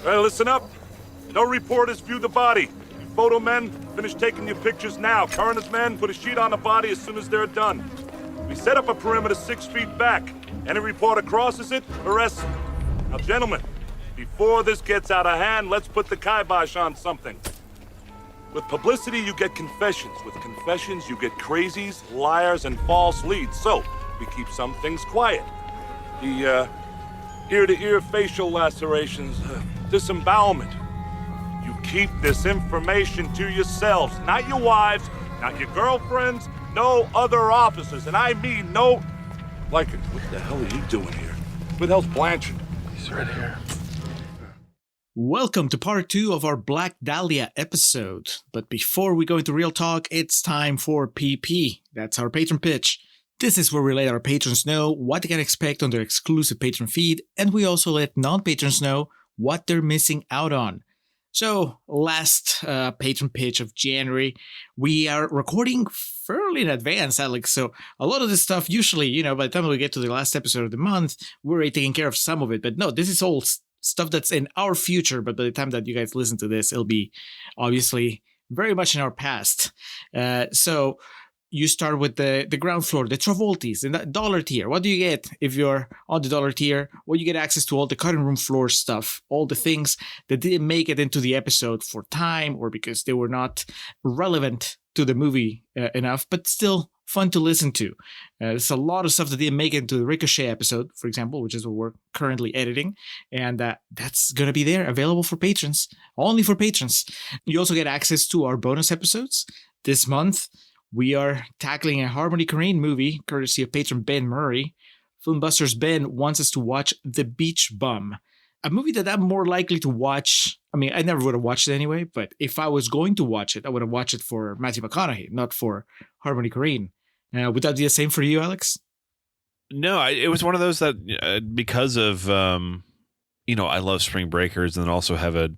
Well, listen up. No reporters view the body. You photo men, finish taking your pictures now. Coroner's men, put a sheet on the body as soon as they're done. We set up a perimeter 6 feet back. Any reporter crosses it, arrests him. Now, gentlemen, before this gets out of hand, let's put the kibosh on something. With publicity, you get confessions. With confessions, you get crazies, liars, and false leads. So, we keep some things quiet. The, ear-to-ear facial lacerations, disembowelment. You keep this information to yourselves, not your wives, not your girlfriends, no other officers, and I mean no... Like, what the hell are you doing here? Where the hell's Blanchard? He's right here. Welcome to part 2 of our Black Dahlia episode. But before we go into real talk, it's time for PP. That's our patron pitch. This is where we let our patrons know what they can expect on their exclusive patron feed, and we also let non-patrons know what they're missing out on. So, last patron pitch of January, we are recording fairly in advance, Alex. So, a lot of this stuff, usually, by the time we get to the last episode of the month, we're already taking care of some of it. But no, this is all stuff that's in our future. But by the time that you guys listen to this, it'll be obviously very much in our past. So, you start with the ground floor, the Travoltis, and the dollar tier. What do you get if you're on the dollar tier? Well, you get access to all the cutting room floor stuff, all the things that didn't make it into the episode for time or because they were not relevant to the movie enough, but still fun to listen to. There's a lot of stuff that didn't make it into the Ricochet episode, for example, which is what we're currently editing. And that's going to be there, available for patrons, only for patrons. You also get access to our bonus episodes this month. We are tackling a Harmony Korine movie, courtesy of patron Ben Murray. Filmbusters Ben wants us to watch The Beach Bum, a movie that I'm more likely to watch. I mean, I never would have watched it anyway, but if I was going to watch it, I would have watched it for Matthew McConaughey, not for Harmony Korine. Would that be the same for you, Alex? No, it was one of those that because of, I love Spring Breakers and then also have a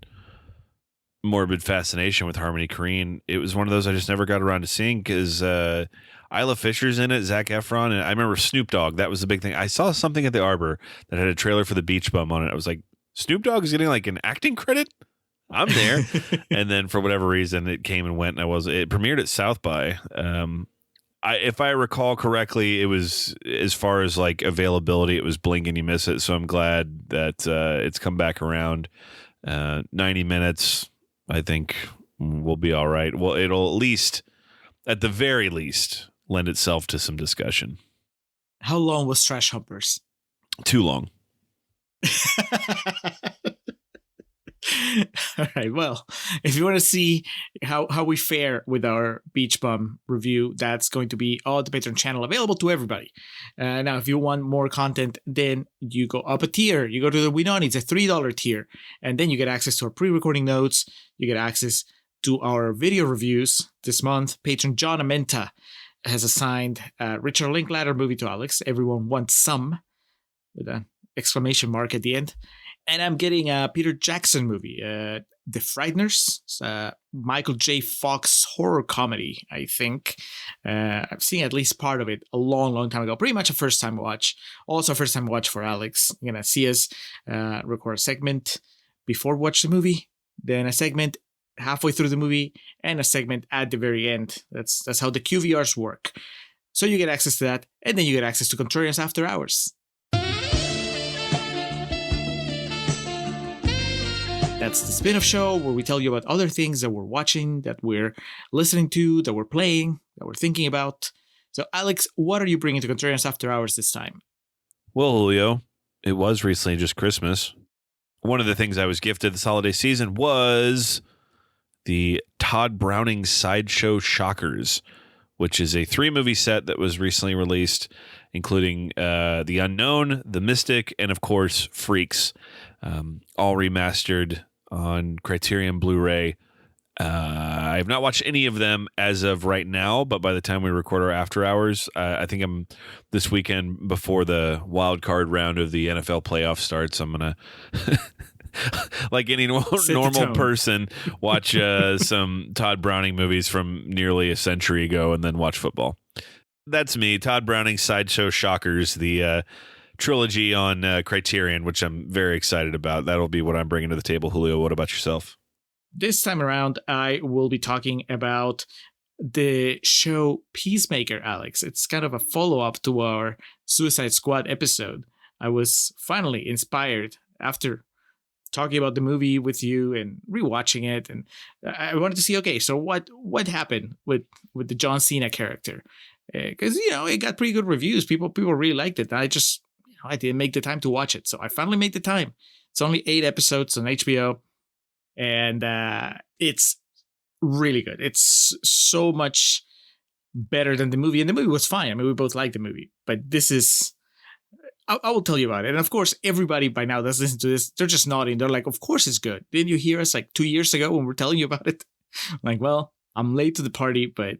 morbid fascination with Harmony Korine. It was one of those I just never got around to seeing because Isla Fisher's in it, Zac Efron, and I remember Snoop Dogg. That was the big thing. I saw something at the Arbor that had a trailer for The Beach Bum on it. I was like, Snoop Dogg is getting like an acting credit? I'm there. And then for whatever reason, it came and went, and it premiered at South by. If I recall correctly, it was, as far as like availability, it was blink and you miss it. So I'm glad that it's come back around. 90 minutes. I think we'll be all right. Well, it'll at the very least, lend itself to some discussion. How long was Trash Humpers? Too long. All right. Well, if you want to see how we fare with our Beach Bum review, that's going to be on the Patreon channel, available to everybody. Now, if you want more content, then you go up a tier. You go to the We Know It's a $3 tier, and then you get access to our pre-recording notes. You get access to our video reviews this month. Patron John Amenta has assigned Richard Linklater movie to Alex. Everyone wants some, with an exclamation mark at the end. And I'm getting a Peter Jackson movie, The Frighteners, Michael J. Fox horror comedy, I think. I've seen at least part of it a long, long time ago. Pretty much a first-time watch. Also a first-time watch for Alex. You're going to see us record a segment before we watch the movie, then a segment halfway through the movie, and a segment at the very end. That's how the QVRs work. So you get access to that, and then you get access to Contrarians After Hours. That's the spin-off show where we tell you about other things that we're watching, that we're listening to, that we're playing, that we're thinking about. So, Alex, what are you bringing to Contrarians After Hours this time? Well, Julio, it was recently just Christmas. One of the things I was gifted this holiday season was the Todd Browning Sideshow Shockers, which is a 3-movie set that was recently released, including The Unknown, The Mystic, and, of course, Freaks, all remastered on Criterion Blu-ray. I have not watched any of them as of right now, but by the time we record our After Hours, I think I'm this weekend before the wild card round of the NFL playoff starts. I'm going to, like any normal person, watch some Todd Browning movies from nearly a century ago and then watch football. That's me, Todd Browning Sideshow Shockers, the trilogy on Criterion, which I'm very excited about. That'll be what I'm bringing to the table. Julio, what about yourself? This time around, I will be talking about the show Peacemaker, Alex. It's kind of a follow-up to our Suicide Squad episode. I was finally inspired after talking about the movie with you and rewatching it, and I wanted to see, okay, so what happened with the John Cena character? Because it got pretty good reviews. People really liked it. And I didn't make the time to watch it, so I finally made the time. It's only 8 episodes on HBO, and it's really good. It's so much better than the movie, and the movie was fine. I mean, we both liked the movie, but this is. I will tell you about it. And of course, everybody by now that's listening to this, they're just nodding. They're like, of course it's good. Didn't you hear us like 2 years ago when we're telling you about it? Like, well, I'm late to the party, but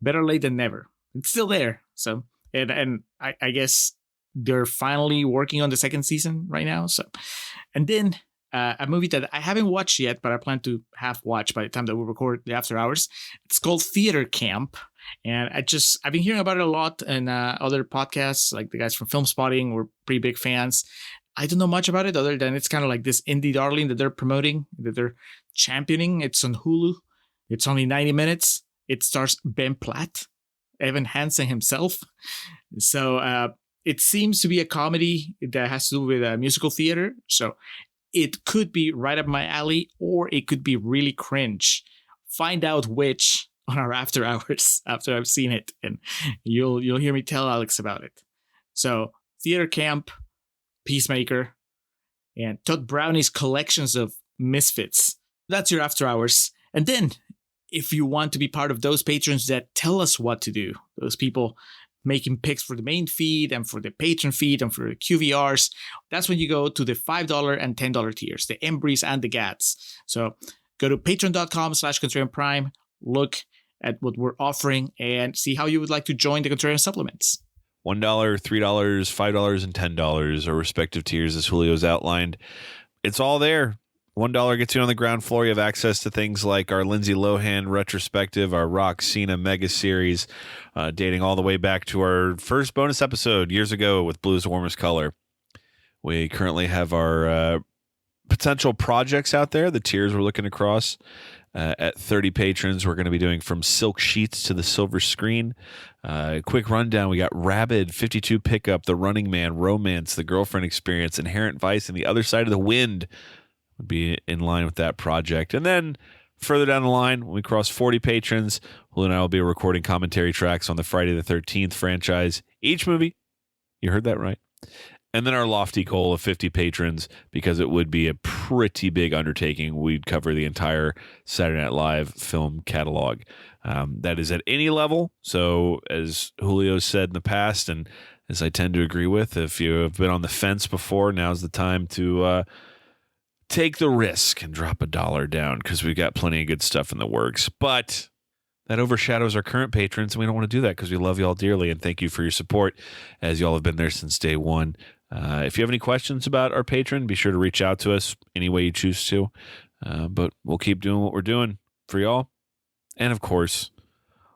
better late than never. It's still there. So, and I guess they're finally working on the second season right now. So, and then a movie that I haven't watched yet, but I plan to have watched by the time that we record the After Hours. It's called Theater Camp. And I've been hearing about it a lot in other podcasts, like the guys from Film Spotting were pretty big fans. I don't know much about it other than it's kind of like this indie darling that they're promoting, that they're championing. It's on Hulu. It's only 90 minutes. It stars Ben Platt, Evan Hansen himself. So it seems to be a comedy that has to do with musical theater. So it could be right up my alley, or it could be really cringe. Find out which on our After Hours after I've seen it, and you'll hear me tell Alex about it. So Theater Camp, Peacemaker, and Todd Brownie's collections of misfits. That's your After Hours. And then if you want to be part of those patrons that tell us what to do, those people making picks for the main feed and for the patron feed and for the QVRs, that's when you go to the $5 and $10 tiers, the Embrees and the Gats. So go to patreon.com/Contrarian Prime, look at what we're offering, and see how you would like to join the Contrarian supplements. $1, $3, $5, and $10 are respective tiers, as Julio's outlined. It's all there. $1 gets you on the ground floor. You have access to things like our Lindsay Lohan retrospective, our Rock Cena mega series, dating all the way back to our first bonus episode years ago with Blue's Warmest Color. We currently have our potential projects out there, the tiers we're looking across. At 30 patrons, we're going to be doing From Silk Sheets to the Silver Screen. Quick rundown. We got Rabid, 52 Pickup, The Running Man, Romance, The Girlfriend Experience, Inherent Vice, and The Other Side of the Wind would be in line with that project. And then further down the line, when we cross 40 patrons, Julio and I will be recording commentary tracks on the Friday the 13th franchise. Each movie, you heard that right. And then our lofty goal of 50 patrons, because it would be a pretty big undertaking. We'd cover the entire Saturday Night Live film catalog. That is at any level. So as Julio said in the past, and as I tend to agree with, if you have been on the fence before, now's the time to take the risk and drop $1 down, because we've got plenty of good stuff in the works. But that overshadows our current patrons, and we don't want to do that because we love y'all dearly, and thank you for your support, as y'all have been there since day one. If you have any questions about our patron, be sure to reach out to us any way you choose to. But we'll keep doing what we're doing for y'all. And of course,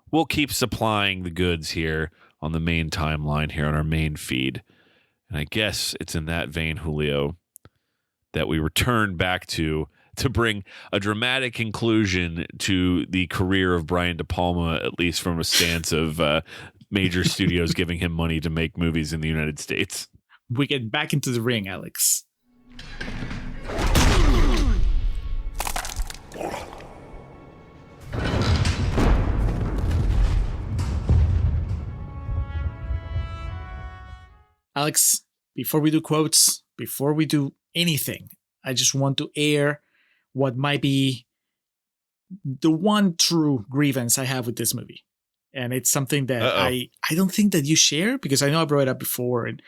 we'll keep supplying the goods here on the main timeline here on our main feed. And I guess it's in that vein, Julio, that we return back to bring a dramatic conclusion to the career of Brian De Palma, at least from a stance of major studios giving him money to make movies in the United States. We get back into the ring, Alex. Alex, before we do quotes, before we do anything, I just want to air what might be the one true grievance I have with this movie. And it's something that I don't think that you share, because I know I brought it up before, and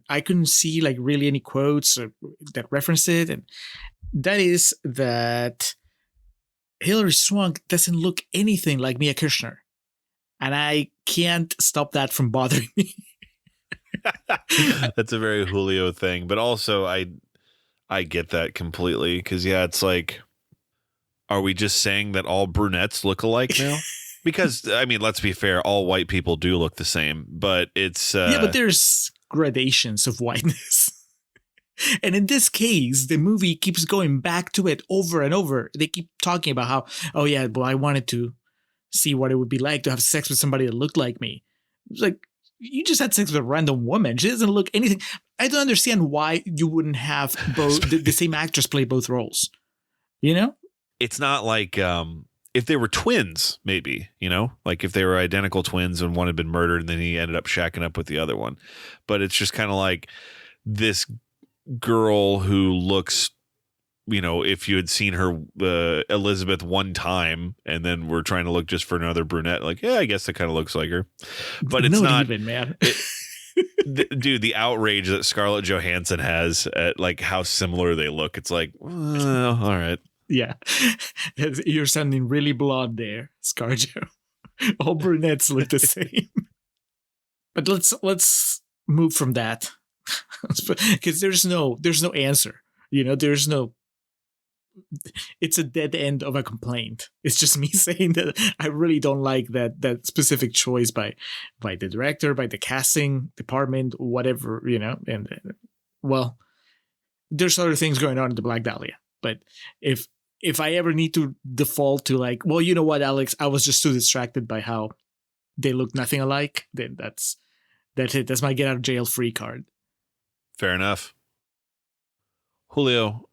I couldn't see like really any quotes that reference it. And that is that Hilary Swank doesn't look anything like Mia Kirshner. And I can't stop that from bothering me. That's a very Julio thing. But also I get that completely, because it's like, are we just saying that all brunettes look alike now? Because, I mean, let's be fair, all white people do look the same, but it's... yeah, but there's gradations of whiteness. And in this case, the movie keeps going back to it over and over. They keep talking about how, oh yeah, well, I wanted to see what it would be like to have sex with somebody that looked like me. It's like, you just had sex with a random woman. She doesn't look anything. I don't understand why you wouldn't have both the same actress play both roles. You know? It's not like if they were twins, maybe, you know, like if they were identical twins and one had been murdered and then he ended up shacking up with the other one. But it's just kind of like this girl who looks, you know, if you had seen her Elizabeth one time and then we're trying to look just for another brunette, like, yeah, I guess it kind of looks like her, but it's not even, man. Dude, the outrage that Scarlett Johansson has at like how similar they look. It's like, well, all right. Yeah. You're sounding really blonde there, ScarJo. All brunettes look the same. But let's move from that. Because there's no answer. You know, it's a dead end of a complaint. It's just me saying that I really don't like that specific choice by the director, by the casting department, whatever, you know. And well, there's other things going on in the Black Dahlia. But if I ever need to default to like, well, you know what, Alex, I was just too distracted by how they look nothing alike, then that's it. That's my get out of jail free card. Fair enough. Julio,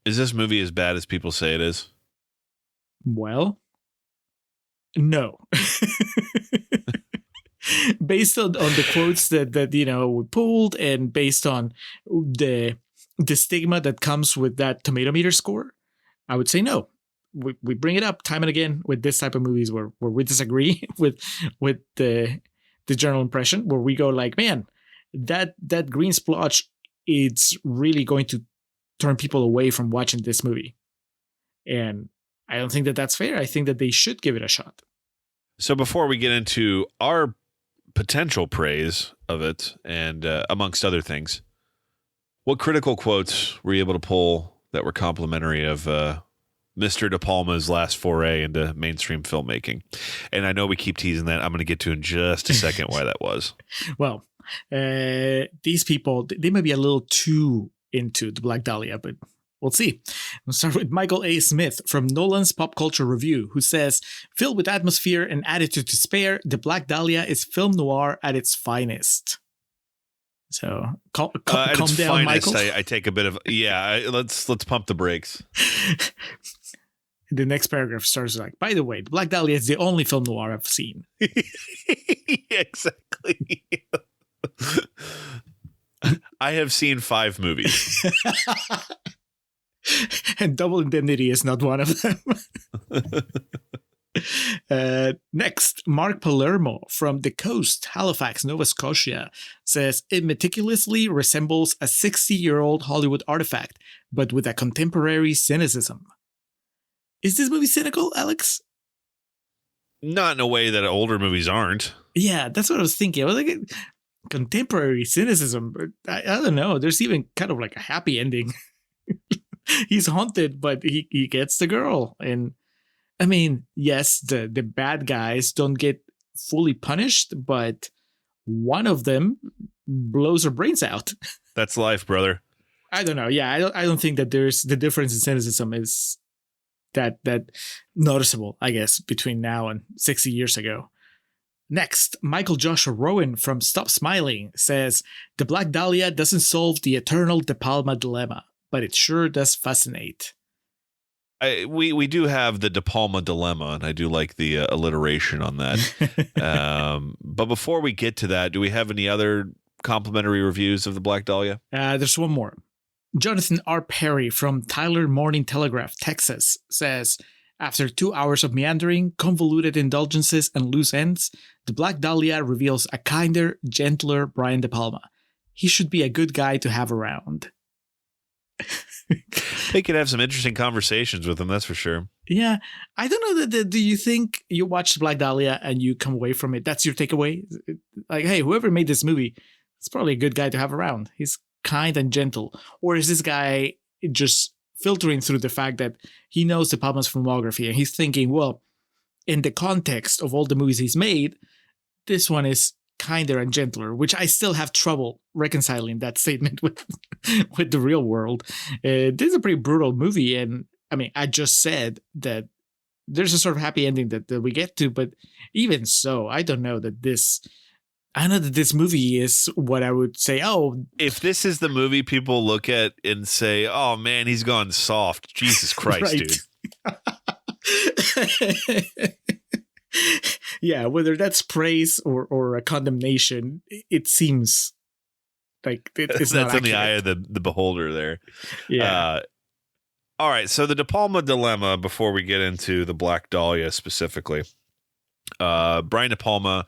is this movie as bad as people say it is? Well, no. Based on the quotes that you know we pulled, and based on the stigma that comes with that tomato meter score, I would say no. We bring it up time and again with this type of movies where we disagree with the general impression, where we go like, man, that green splotch, it's really going to turn people away from watching this movie. And I don't think that that's fair. I think that they should give it a shot. So before we get into our potential praise of it, and amongst other things, what critical quotes were you able to pull that were complimentary of Mr. De Palma's last foray into mainstream filmmaking? And I know we keep teasing that. I'm going to get to in just a second why that was. Well, these people, they may be a little too into the Black Dahlia, but we'll see. We'll start with Michael A. Smith from Nolan's Pop Culture Review, who says, filled with atmosphere and attitude to spare, the Black Dahlia is film noir at its finest. So calm down, finest, Michael. I take a bit of, let's pump the brakes. The next paragraph starts like, by the way, the Black Dahlia is the only film noir I've seen. Exactly. I have seen 5 movies. And Double Indemnity is not one of them. Next, Mark Palermo from the coast, Halifax, Nova Scotia, says it meticulously resembles a 60-year-old Hollywood artifact, but with a contemporary cynicism. Is this movie cynical, Alex? Not in a way that older movies aren't. Yeah, that's what I was thinking. I was like, contemporary cynicism. I don't know. There's even kind of like a happy ending. He's haunted, but he gets the girl. And I mean, yes, the bad guys don't get fully punished, but one of them blows her brains out. That's life, brother. I don't know. Yeah, I don't think that there's the difference in cynicism is that noticeable, I guess, between now and 60 years ago. Next, Michael Joshua Rowan from Stop Smiling says, the Black Dahlia doesn't solve the eternal De Palma dilemma, but it sure does fascinate. We do have the De Palma dilemma, and I do like the alliteration on that. But before we get to that, do we have any other complimentary reviews of the Black Dahlia? There's one more. Jonathan R. Perry from Tyler Morning Telegraph, Texas, says, after 2 hours of meandering, convoluted indulgences, and loose ends, the Black Dahlia reveals a kinder, gentler Brian De Palma. He should be a good guy to have around. They could have some interesting conversations with him, that's for sure. Yeah. I don't know that. Do you think you watch Black Dahlia and you come away from it? That's your takeaway? Like, hey, whoever made this movie, it's probably a good guy to have around. He's kind and gentle. Or is this guy just filtering through the fact that he knows De Palma's filmography and he's thinking, well, in the context of all the movies he's made, this one is kinder and gentler, which I still have trouble reconciling that statement with with the real world. This is a pretty brutal movie, and I mean, I just said that there's a sort of happy ending that we get to, but even so, I don't know that this movie is what I would say. Oh, if this is the movie people look at and say, "Oh man, he's gone soft." Jesus Christ, dude. Yeah, whether that's praise or a condemnation, it seems like it's not that's in the eye of the beholder there. Yeah. All right, so the De Palma dilemma. Before we get into the Black Dahlia specifically, Brian De Palma,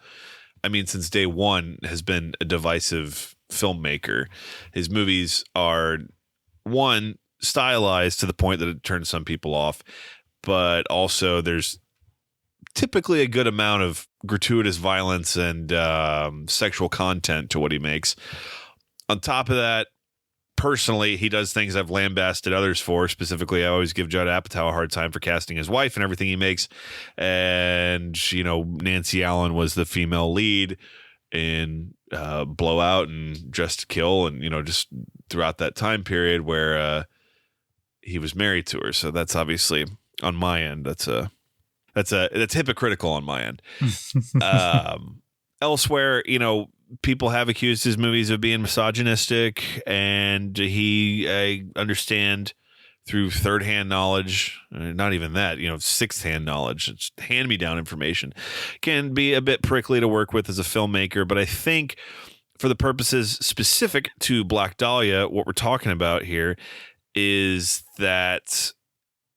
I mean, since day one, has been a divisive filmmaker. His movies are, one, stylized to the point that it turns some people off, but also there's typically a good amount of gratuitous violence and sexual content to what he makes. On top of that, personally, he does things I've lambasted others for. Specifically, I always give Judd Apatow a hard time for casting his wife and everything he makes. And, you know, Nancy Allen was the female lead in Blowout and Dressed to Kill, and, you know, just throughout that time period where he was married to her. So that's obviously on my end. That's hypocritical on my end. Elsewhere, you know, people have accused his movies of being misogynistic, and I understand through third-hand knowledge, not even that, you know, sixth-hand knowledge, it's hand-me-down information, can be a bit prickly to work with as a filmmaker. But I think for the purposes specific to Black Dahlia, what we're talking about here is that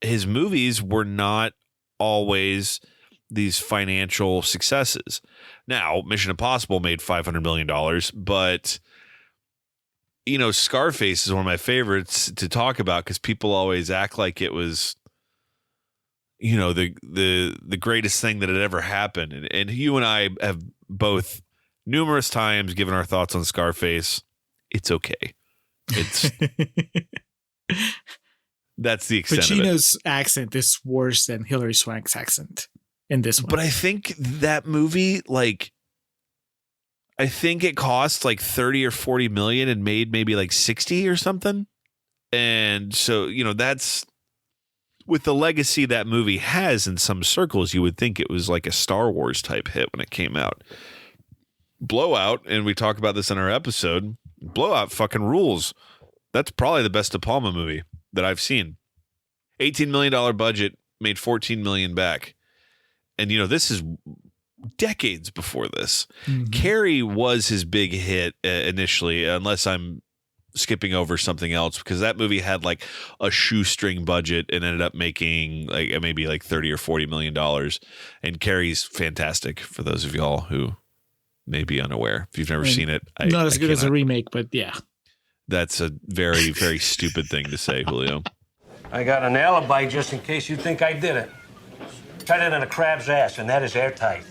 his movies were not always these financial successes. Now, Mission Impossible made $500 million, but, you know, Scarface is one of my favorites to talk about because people always act like it was, you know, the greatest thing that had ever happened. And you and I have both numerous times given our thoughts on Scarface. It's okay. It's that's the extent of it. Pacino's accent is worse than Hilary Swank's accent in this one. But I think that movie, like, I think it cost like 30 or 40 million and made maybe like 60 or something. And so, you know, that's with the legacy that movie has in some circles, you would think it was like a Star Wars type hit when it came out. Blowout, and we talk about this in our episode, Blowout fucking rules. That's probably the best De Palma movie that I've seen. $18 million budget, made $14 million back. And, you know, this is decades before this. Mm-hmm. Carrie was his big hit initially, unless I'm skipping over something else, because that movie had like a shoestring budget and ended up making like maybe like 30 or $40 million. And Carrie's fantastic for those of y'all who may be unaware. If you've never seen it, not as good as a remake, but yeah. That's a very, very stupid thing to say, Julio. I got an alibi just in case you think I did it. Tighter than a crab's ass, and that is airtight.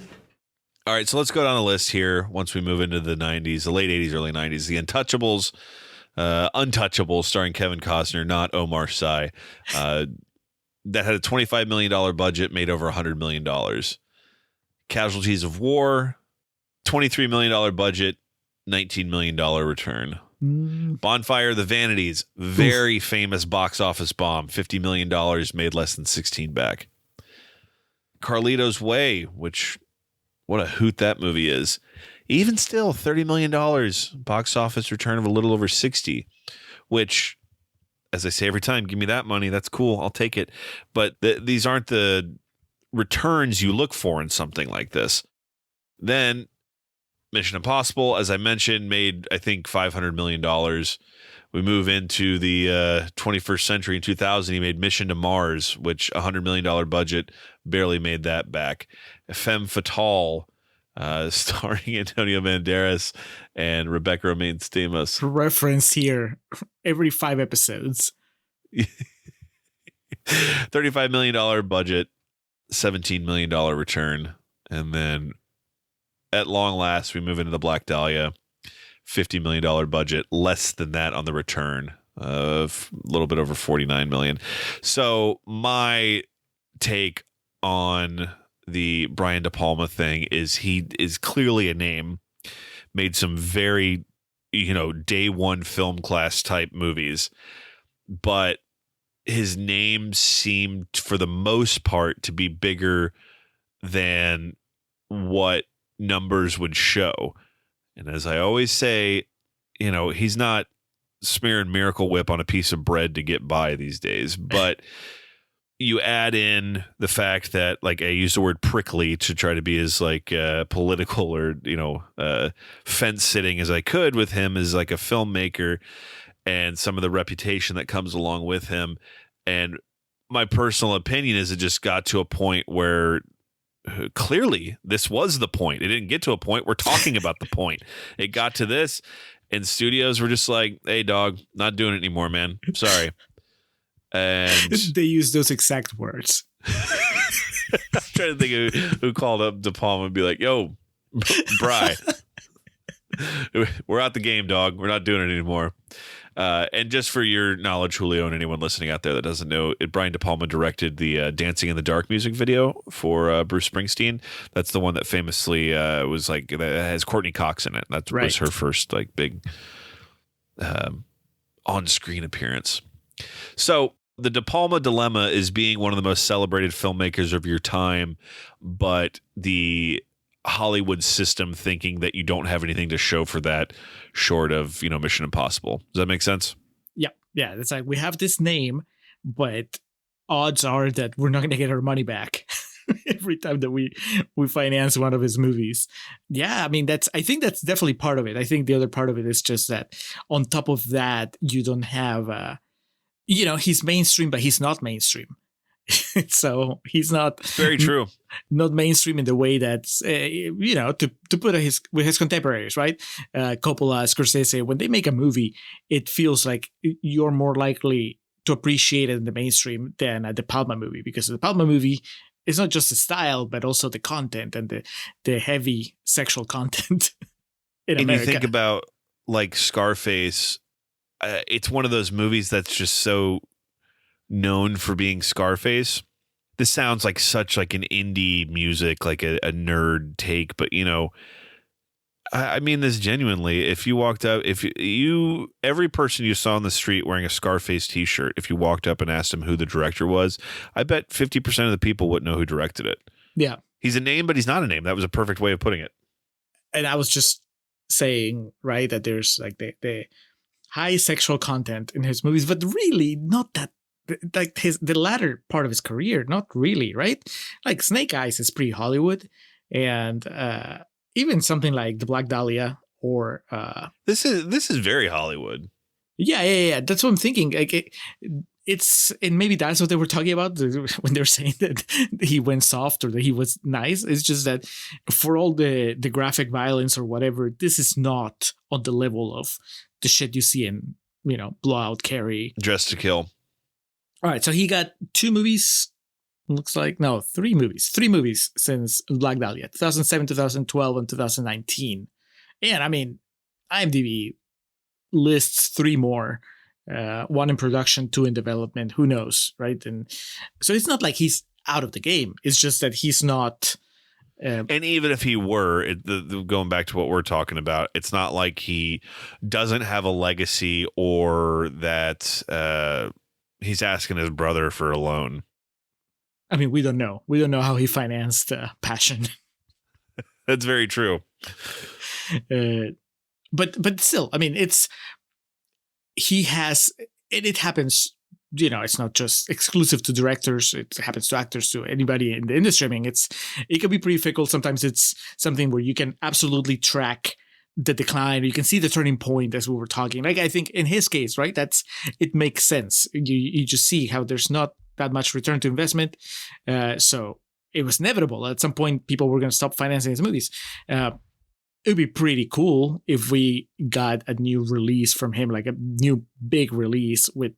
All right, so let's go down the list here once we move into the 90s, the late 80s, early 90s. The Untouchables, starring Kevin Costner, not Omar Sy. That had a $25 million budget, made over $100 million. Casualties of War, $23 million budget, $19 million return. Bonfire of the Vanities, very famous box office bomb, $50 million, made less than 16 back. Carlito's Way, which, what a hoot that movie is. Even still, $30 million, box office return of a little over 60, which, as I say every time, give me that money. That's cool. I'll take it. But these aren't the returns you look for in something like this. Then Mission Impossible, as I mentioned, made, I think, $500 million. We move into the 21st century. In 2000, he made Mission to Mars, which $100 million budget, barely made that back. Femme Fatale, starring Antonio Banderas and Rebecca Romaine Stamos. Reference here every 5 episodes. $35 million budget, $17 million return. And then at long last, we move into the Black Dahlia. $50 million budget, less than that on the return, a little bit over $49 million. So my take on the Brian De Palma thing is he is clearly a name. made some very, day one film class type movies, but his name seemed for the most part to be bigger than what numbers would show. And as I always say, he's not smearing Miracle Whip on a piece of bread to get by these days, but you add in the fact that, like, I use the word prickly to try to be as like political or, fence sitting as I could with him as like a filmmaker and some of the reputation that comes along with him. And my personal opinion is it just got to a point where clearly this was the point. It didn't get to a point. We're talking about the point. It got to this and studios were just like, hey, dog, not doing it anymore, man. Sorry. And they use those exact words. I'm trying to think of who called up De Palma and be like, yo, Bry, we're out the game, dog. We're not doing it anymore. And just for your knowledge, Julio, and anyone listening out there that doesn't know, Brian De Palma directed the Dancing in the Dark music video for Bruce Springsteen. That's the one that famously was like, that has Courtney Cox in it. That was her first like big on-screen appearance. So the De Palma dilemma is being one of the most celebrated filmmakers of your time, but the Hollywood system thinking that you don't have anything to show for that short of, Mission Impossible. Does that make sense? Yeah. Yeah. It's like, we have this name, but odds are that we're not going to get our money back every time that we finance one of his movies. Yeah. I mean, I think that's definitely part of it. I think the other part of it is just that on top of that, you don't have, he's mainstream, but he's not mainstream. So he's not very true. Not mainstream in the way that's to put with his contemporaries, right? Coppola, Scorsese, when they make a movie, it feels like you're more likely to appreciate it in the mainstream than the Palma movie, because the Palma movie is not just the style, but also the content and the heavy sexual content in America. And you think about like Scarface, it's one of those movies that's just so known for being Scarface. This sounds like such like an indie music, like a nerd take, but I mean this genuinely. If you walked up, every person you saw on the street wearing a Scarface t-shirt, if you walked up and asked them who the director was, I bet 50% of the people wouldn't know who directed it. Yeah. He's a name, but he's not a name. That was a perfect way of putting it. And I was just saying, right, that there's like the high sexual content in his movies, but really not that, like the latter part of his career, not really, right? Like Snake Eyes is pretty Hollywood, and even something like The Black Dahlia or this is very Hollywood. Yeah. That's what I'm thinking. Like it's, and maybe that's what they were talking about when they're saying that he went soft or that he was nice. It's just that for all the graphic violence or whatever, this is not on the level of the shit you see in Blowout, Carrie, Dressed to Kill. All right, so he got 2 movies, looks like, no, 3 movies. 3 movies since Black Dahlia, 2007, 2012, and 2019. And I mean, IMDb lists 3 more, 1 in production, 2 in development, who knows, right? And so it's not like he's out of the game. It's just that he's not... and even if he were, going back to what we're talking about, it's not like he doesn't have a legacy or that... he's asking his brother for a loan. I mean, we don't know. We don't know how he financed Passion. That's very true. But still, I mean, it happens, it's not just exclusive to directors. It happens to actors, to anybody in the industry. I mean, it can be pretty fickle. Sometimes it's something where you can absolutely track the decline. You can see the turning point, as we were talking. Like, I think in his case, right, it makes sense. You just see how there's not that much return to investment. So it was inevitable. At some point, people were going to stop financing his movies. It would be pretty cool if we got a new release from him, like a new big release with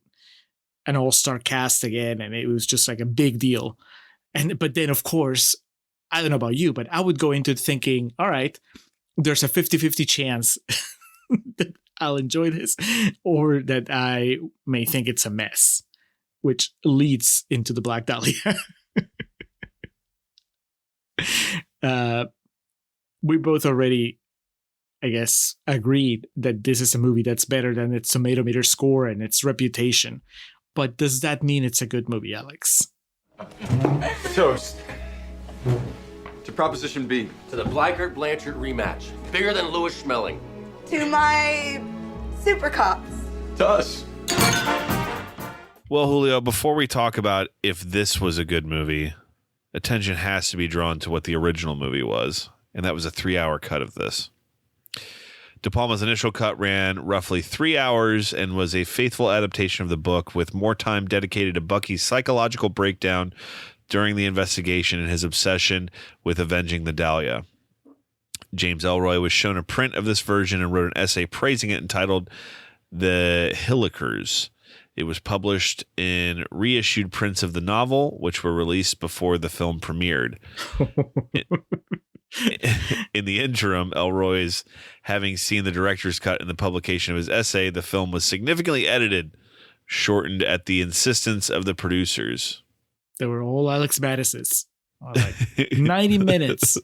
an all-star cast again, and it was just like a big deal. But then, of course, I don't know about you, but I would go into thinking, all right, there's a 50-50 chance that I'll enjoy this or that I may think it's a mess, which leads into the Black Dahlia. We both already I guess, agreed that this is a movie that's better than its tomato meter score and its reputation. But does that mean it's a good movie, Alex? Toast. To Proposition B. To the Blackard-Blanchard rematch. Bigger than Louis Schmeling. To my super cops. To us. Well, Julio, before we talk about if this was a good movie, attention has to be drawn to what the original movie was, and that was a 3-hour cut of this. De Palma's initial cut ran roughly 3 hours and was a faithful adaptation of the book, with more time dedicated to Bucky's psychological breakdown during the investigation and his obsession with avenging the Dahlia. James Ellroy was shown a print of this version and wrote an essay praising it entitled The Hillikers. It was published in reissued prints of the novel, which were released before the film premiered. In the interim, Ellroy's having seen the director's cut in the publication of his essay, the film was significantly edited, shortened at the insistence of the producers. They were all Alex Mattis's. Like 90 minutes.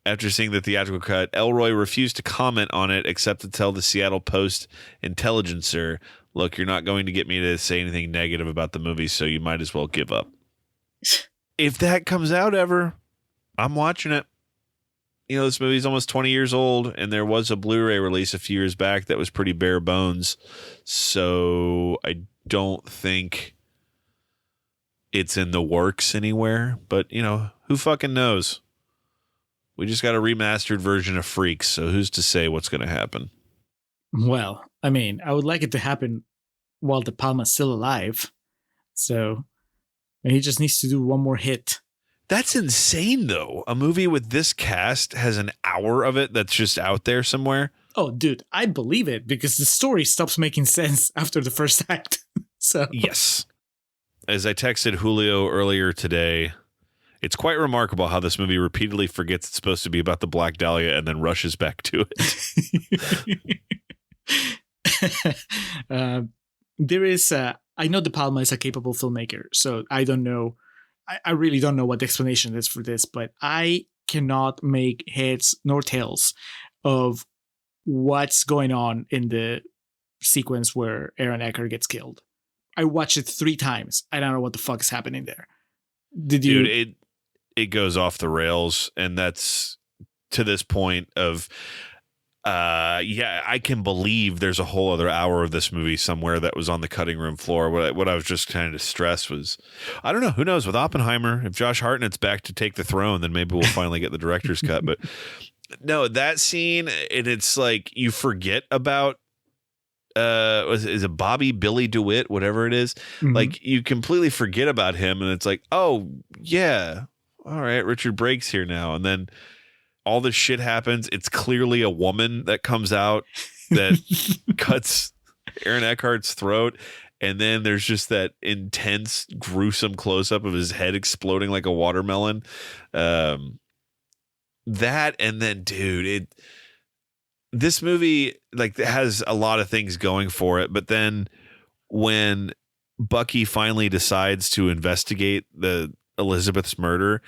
After seeing the theatrical cut, Ellroy refused to comment on it except to tell the Seattle Post Intelligencer, "Look, you're not going to get me to say anything negative about the movie, so you might as well give up." If that comes out ever, I'm watching it. You know, this movie's almost 20 years old, and there was a Blu-ray release a few years back that was pretty bare bones. So I don't think it's in the works anywhere. But, you know, who fucking knows? We just got a remastered version of Freaks, so who's to say what's going to happen? Well, I mean, I would like it to happen while De Palma's still alive. So he just needs to do one more hit. That's insane, though. A movie with this cast has an hour of it that's just out there somewhere. Oh, dude, I believe it because the story stops making sense after the first act. So yes. As I texted Julio earlier today, it's quite remarkable how this movie repeatedly forgets it's supposed to be about the Black Dahlia and then rushes back to it. There is, I know De Palma is a capable filmmaker, so I don't know. I really don't know what the explanation is for this, but I cannot make heads nor tails of what's going on in the sequence where Aaron Eckhart gets killed. I watched it 3 times. I don't know what the fuck is happening there. Did you? Dude, it goes off the rails, and that's to this point of I can believe there's a whole other hour of this movie somewhere that was on the cutting room floor. What I was just kind of stressed was, I don't know, who knows with Oppenheimer, if Josh Hartnett's back to take the throne, then maybe we'll finally get the director's cut. But no, that scene, and it's like you forget about is it Billy DeWitt, whatever it is. Mm-hmm. Like you completely forget about him, and it's like, oh yeah, all right, Richard Brake's here now. And then all this shit happens. It's clearly a woman that comes out that cuts Aaron Eckhart's throat. And then there's just that intense, gruesome close-up of his head exploding like a watermelon. That, and then, dude, this movie like has a lot of things going for it. But then when Bucky finally decides to investigate the Elizabeth's murder,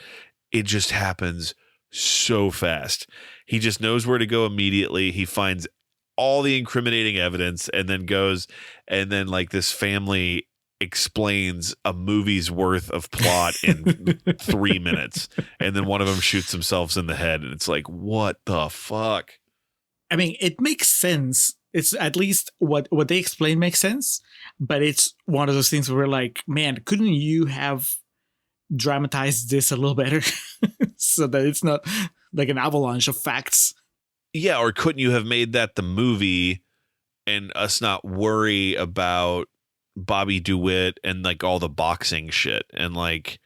it just happens so fast. He just knows where to go immediately. He finds all the incriminating evidence and then goes, and then like this family explains a movie's worth of plot in 3 minutes, and then one of them shoots themselves in the head, and it's like, what the fuck? I mean, it makes sense. It's at least what they explain makes sense, but it's one of those things where we're like, man, couldn't you have dramatized this a little better so that it's not like an avalanche of facts? Yeah, or couldn't you have made that the movie and us not worry about Bobby DeWitt and like all the boxing shit? And like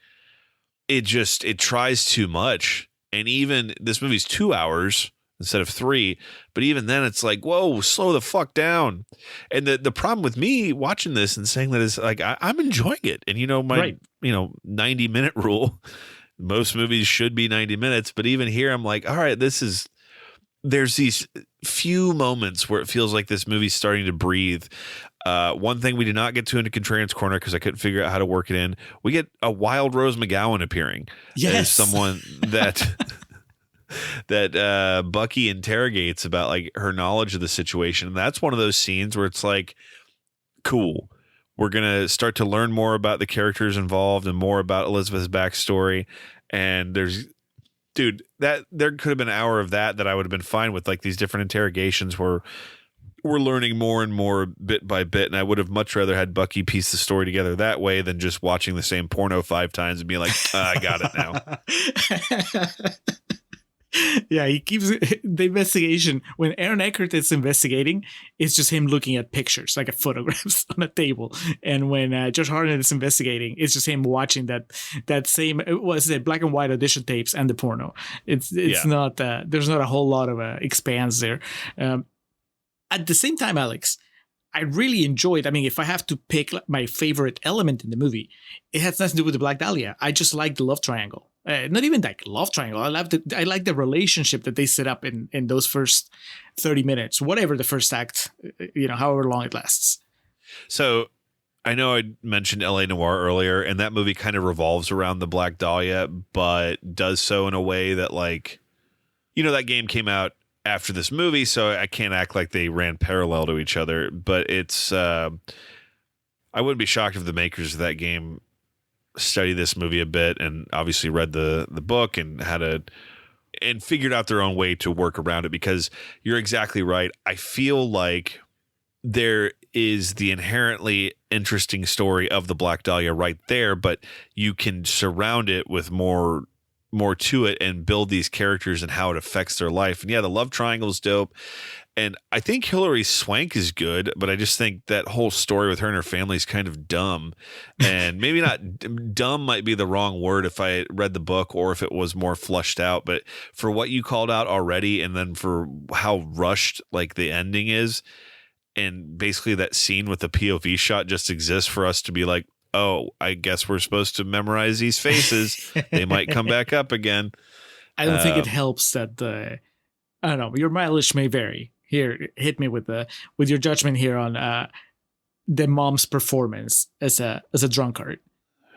it tries too much. And even this movie's 2 hours instead of 3, but even then it's like, whoa, slow the fuck down. And the problem with me watching this and saying that is like I'm enjoying it. And you know, my 90-minute rule, most movies should be 90 minutes, but even here I'm like, all right, there's these few moments where it feels like this movie's starting to breathe. One thing we did not get to into Contrarians Corner because I couldn't figure out how to work it in. We get a Wild Rose McGowan appearing. Yes. As someone that that Bucky interrogates about like her knowledge of the situation. And that's one of those scenes where it's like, cool. We're going to start to learn more about the characters involved and more about Elizabeth's backstory. And dude, that there could have been an hour of that I would have been fine with, like these different interrogations where we're learning more and more bit by bit. And I would have much rather had Bucky piece the story together that way than just watching the same porno 5 times and be like, I got it now. Yeah, he keeps the investigation. When Aaron Eckhart is investigating, it's just him looking at pictures, like photographs on a table. And when Josh Hartnett is investigating, it's just him watching that same, was it black and white audition tapes and the porno. It's not, there's not a whole lot of expanse there. At the same time, Alex, I really enjoyed, I mean, if I have to pick my favorite element in the movie, it has nothing to do with the Black Dahlia. I just like the love triangle. Not even like love triangle. I like the relationship that they set up in those first 30 minutes, whatever the first act, however long it lasts. So I know I mentioned LA Noire earlier, and that movie kind of revolves around the Black Dahlia, but does so in a way that, like, that game came out after this movie, so I can't act like they ran parallel to each other. But it's, I wouldn't be shocked if the makers of that game study this movie a bit and obviously read the book and and figured out their own way to work around it, because you're exactly right. I feel like there is the inherently interesting story of the Black Dahlia right there, but you can surround it with more to it and build these characters and how it affects their life. And yeah, the love triangle is dope. And I think Hilary Swank is good, but I just think that whole story with her and her family is kind of dumb. And maybe not dumb might be the wrong word if I read the book or if it was more flushed out. But for what you called out already, and then for how rushed like the ending is, and basically that scene with the POV shot just exists for us to be like, oh, I guess we're supposed to memorize these faces. They might come back up again. I don't think it helps that I don't know, your mileage may vary. Here, hit me with your judgment here on the mom's performance as a drunkard.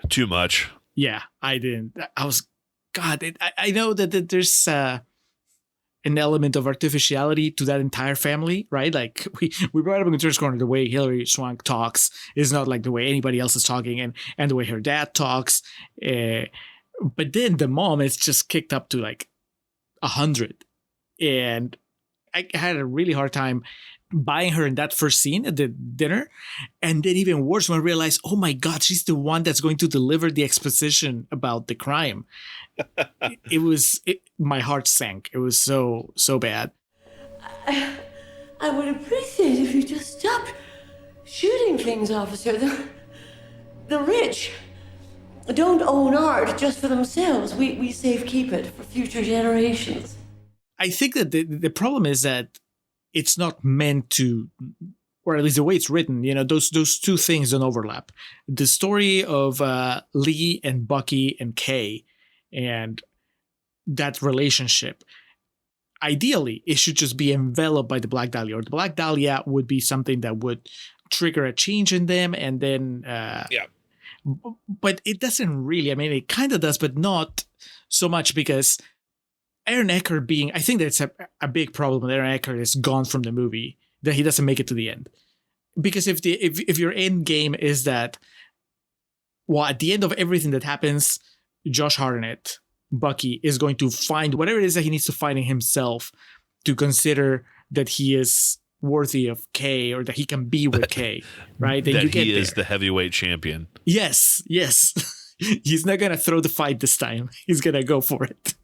Too much. Yeah, I didn't. I was, God. I know that there's an element of artificiality to that entire family, right? Like we brought up in Contrarians Corner, the way Hilary Swank talks is not like the way anybody else is talking, and the way her dad talks. But then the mom is just kicked up to like 100, and I had a really hard time buying her in that first scene at the dinner. And then even worse when I realized, oh my God, she's the one that's going to deliver the exposition about the crime. My heart sank. It was so bad. I would appreciate if you just stopped shooting things, officer. The rich don't own art just for themselves. We safekeep it for future generations. I think that the problem is that it's not meant to, or at least the way it's written, those two things don't overlap. The story of Lee and Bucky and Kay and that relationship, ideally, it should just be enveloped by the Black Dahlia, or the Black Dahlia would be something that would trigger a change in them, and then but it doesn't really. I mean, it kind of does, but not so much, because Aaron Eckhart I think that's a big problem with Aaron Eckhart is gone from the movie, that he doesn't make it to the end. Because if your end game is that, well, at the end of everything that happens, Josh Hartnett, Bucky, is going to find whatever it is that he needs to find in himself to consider that he is worthy of Kay, or that he can be with Kay, right? That he is the heavyweight champion. Yes. He's not going to throw the fight this time. He's going to go for it.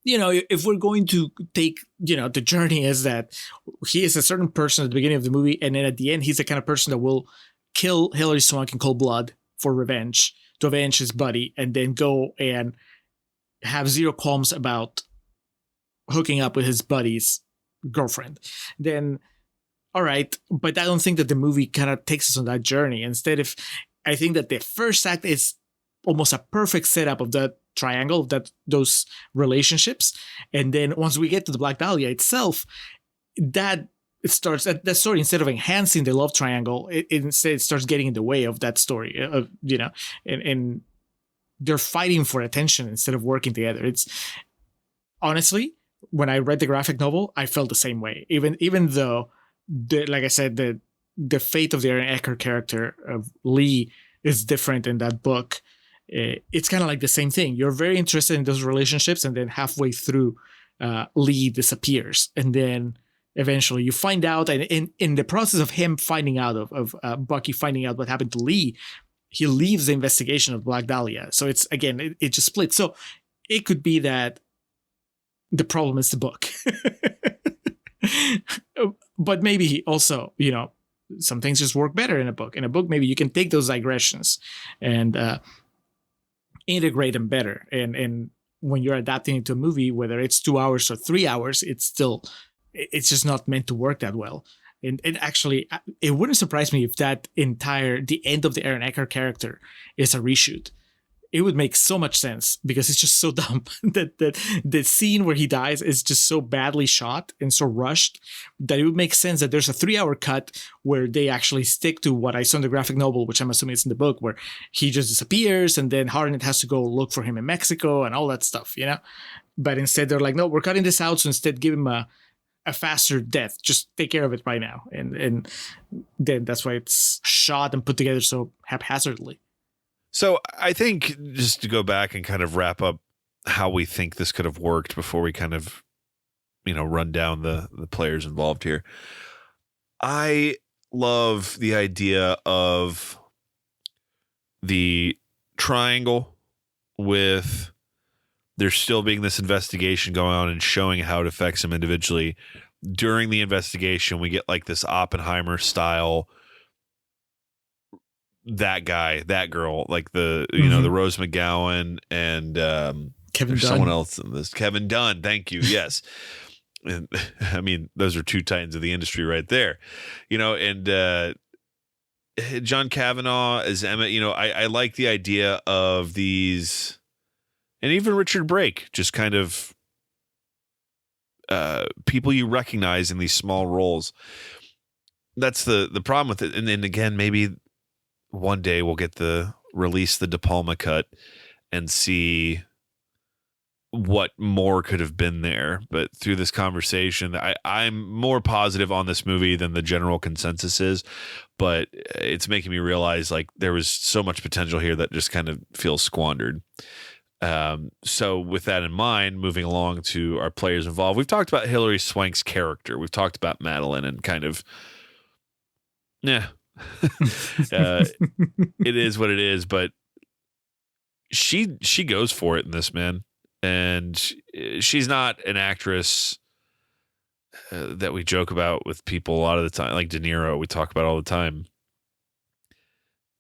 If we're going to take, the journey is that he is a certain person at the beginning of the movie, and then at the end, he's the kind of person that will kill Hilary Swank in cold blood for revenge, to avenge his buddy, and then go and have zero qualms about hooking up with his buddy's girlfriend. Then, all right, but I don't think that the movie kind of takes us on that journey. Instead, I think that the first act is almost a perfect setup of that triangle, those relationships, and then once we get to the Black Dahlia itself, that story, instead of enhancing the love triangle, it instead starts getting in the way of that story, and they're fighting for attention instead of working together. It's honestly, when I read the graphic novel, I felt the same way. Even though, like I said, the fate of the Aaron Eckhart character of Lee is different in that book. It's kind of like the same thing. You're very interested in those relationships, and then halfway through, Lee disappears, and then eventually you find out, and in the process of him finding out of Bucky finding out what happened to Lee, he leaves the investigation of Black Dahlia. So it's, again, it just splits. So it could be that the problem is the book. But maybe also, some things just work better in a book. In a book, maybe you can take those digressions and integrate them better. And when you're adapting it to a movie, whether it's 2 hours or 3 hours, it's just not meant to work that well. And actually, it wouldn't surprise me if the end of the Aaron Eckhart character is a reshoot. It would make so much sense because it's just so dumb that the scene where he dies is just so badly shot and so rushed that it would make sense that there's a 3-hour cut where they actually stick to what I saw in the graphic novel, which I'm assuming it's in the book, where he just disappears and then Hartnett has to go look for him in Mexico and all that stuff, But instead they're like, no, we're cutting this out. So instead give him a faster death. Just take care of it right now. And then that's why it's shot and put together so haphazardly. So I think, just to go back and kind of wrap up how we think this could have worked before we kind of, run down the players involved here. I love the idea of the triangle with there still being this investigation going on and showing how it affects him individually. During the investigation, we get like this Oppenheimer style, that guy, that girl, like the Rose McGowan and Kevin Dunn. Someone else in this. Kevin Dunn, thank you. Yes. And I mean, those are two titans of the industry right there. And John Kavanaugh as Emmett, I like the idea of these, and even Richard Brake, just kind of people you recognize in these small roles. That's the problem with it. And then again, maybe one day we'll get the De Palma cut and see what more could have been there. But through this conversation, I'm more positive on this movie than the general consensus is, but it's making me realize like there was so much potential here that just kind of feels squandered. So with that in mind, moving along to our players involved, we've talked about Hilary Swank's character. We've talked about Madeline and kind of, it is what it is, but she goes for it in this, man. And she's not an actress that we joke about with people a lot of the time, like De Niro, we talk about all the time.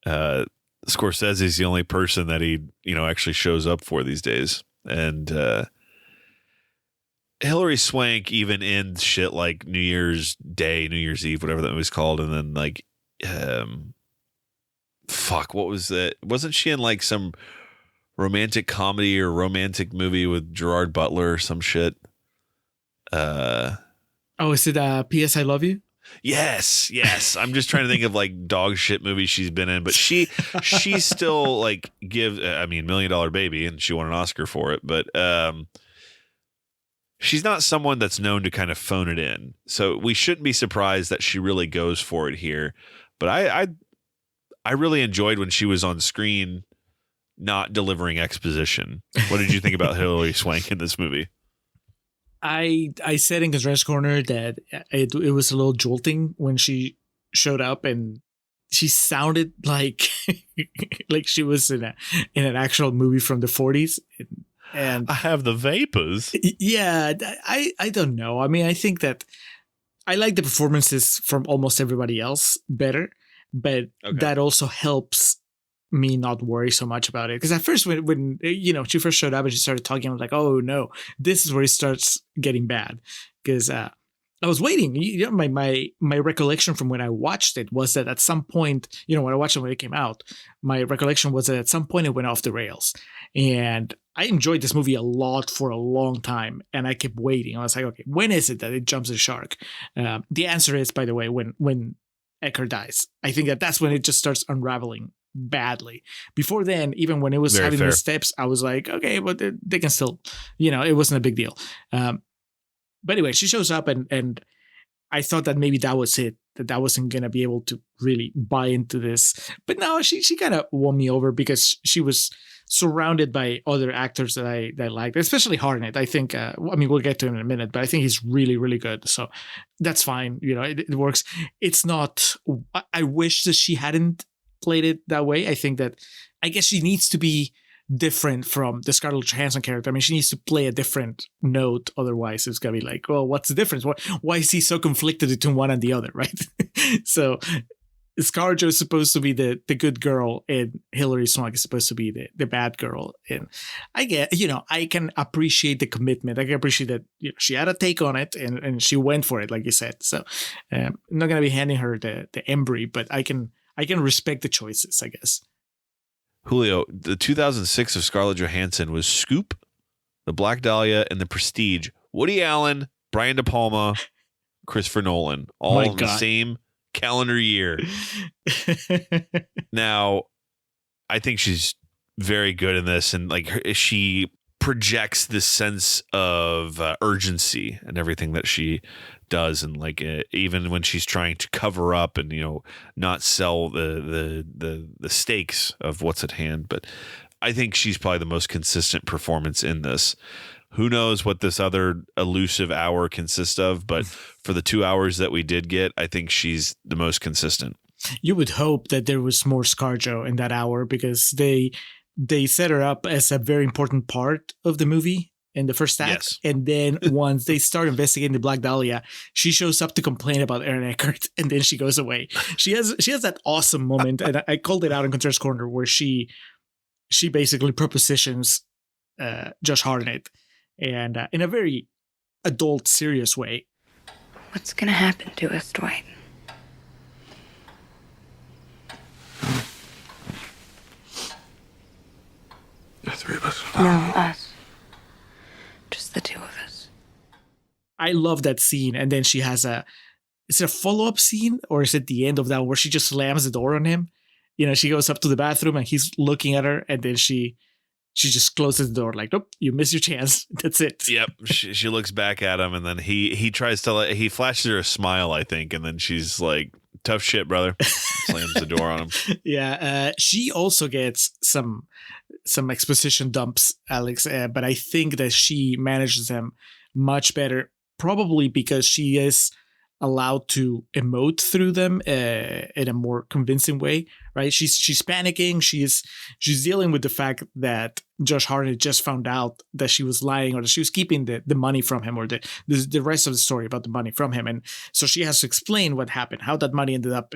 Scorsese is the only person that he, actually shows up for these days. And Hilary Swank, even in shit like New Year's Day, New Year's Eve, whatever that was called, and then like what was that? Wasn't she in like some romantic comedy or romantic movie with Gerard Butler or some shit? Is it P.S. I Love You? Yes. I'm just trying to think of like dog shit movies she's been in, but she still like gives, $1 Million Baby, and she won an Oscar for it, but she's not someone that's known to kind of phone it in. So we shouldn't be surprised that she really goes for it here. But I really enjoyed when she was on screen not delivering exposition. What did you think about Hilary Swank in this movie? I said in Contrarians Corner that it was a little jolting when she showed up, and she sounded like like she was in an actual movie from the 40s. And I have the vapors. Yeah, I don't know. I mean, I think that I like the performances from almost everybody else better, but that also helps me not worry so much about it. Because at first when she first showed up and she started talking, I was like, oh no, this is where it starts getting bad. Because I was waiting. My recollection from when I watched it was that at some point, when I watched it when it came out, my recollection was that at some point it went off the rails. And I enjoyed this movie a lot for a long time, and I kept waiting. I was like, okay, when is it that it jumps the shark? The answer is, by the way, when Eckhart dies. I think that's when it just starts unraveling badly. Before then, even when it was Very having fair. missteps, I was like, okay, but they can still, it wasn't a big deal. But anyway, she shows up and I thought that maybe that was it, that I wasn't going to be able to really buy into this. But no, she kind of won me over because she was surrounded by other actors that I liked, especially Harnett. I think, we'll get to him in a minute, but I think he's really, really good. So that's fine. It works. It's not, I wish that she hadn't played it that way. I think that, I guess she needs to be different from the Scarlett Johansson character. I mean, she needs to play a different note. Otherwise, it's going to be like, well, what's the difference? Why is he so conflicted between one and the other, right? So ScarJo is supposed to be the good girl, and Hilary Swank is supposed to be the bad girl. And I get, I can appreciate the commitment. I can appreciate that she had a take on it and she went for it, like you said. So I'm not going to be handing her the Embry, but I can respect the choices, I guess. Julio, the 2006 of Scarlett Johansson was Scoop, The Black Dahlia, and The Prestige. Woody Allen, Brian De Palma, Christopher Nolan, all in the same calendar year. Now, I think she's very good in this, and she projects this sense of urgency and everything that she does, and even when she's trying to cover up and not sell the stakes of what's at hand. But I think she's probably the most consistent performance in this. Who knows what this other elusive hour consists of, but for the 2 hours that we did get, I think she's the most consistent. You would hope that there was more ScarJo in that hour, because they set her up as a very important part of the movie in the first act. Yes. And then once they start investigating the Black Dahlia, she shows up to complain about Aaron Eckhart, and then she goes away. She has that awesome moment, and I called it out in Contrarians Corner, where she basically propositions Josh Hartnett, and in a very adult, serious way. What's gonna happen to us, Dwight? The three of us. No, us. Just the two of us. I love that scene. And then she has is it a follow-up scene, or is it the end of that where she just slams the door on him? She goes up to the bathroom and he's looking at her, and then she just closes the door like, nope, you missed your chance. That's it. Yep. She looks back at him, and then he tries to he flashes her a smile, I think, and then she's like, tough shit, brother. Slams the door on him. Yeah. She also gets some exposition dumps, Alex, but I think that she manages them much better, probably because she is allowed to emote through them in a more convincing way, right? She's panicking. She's dealing with the fact that Josh Hartnett just found out that she was lying, or that she was keeping the money from him, or the rest of the story about the money from him. And so she has to explain what happened, how that money ended up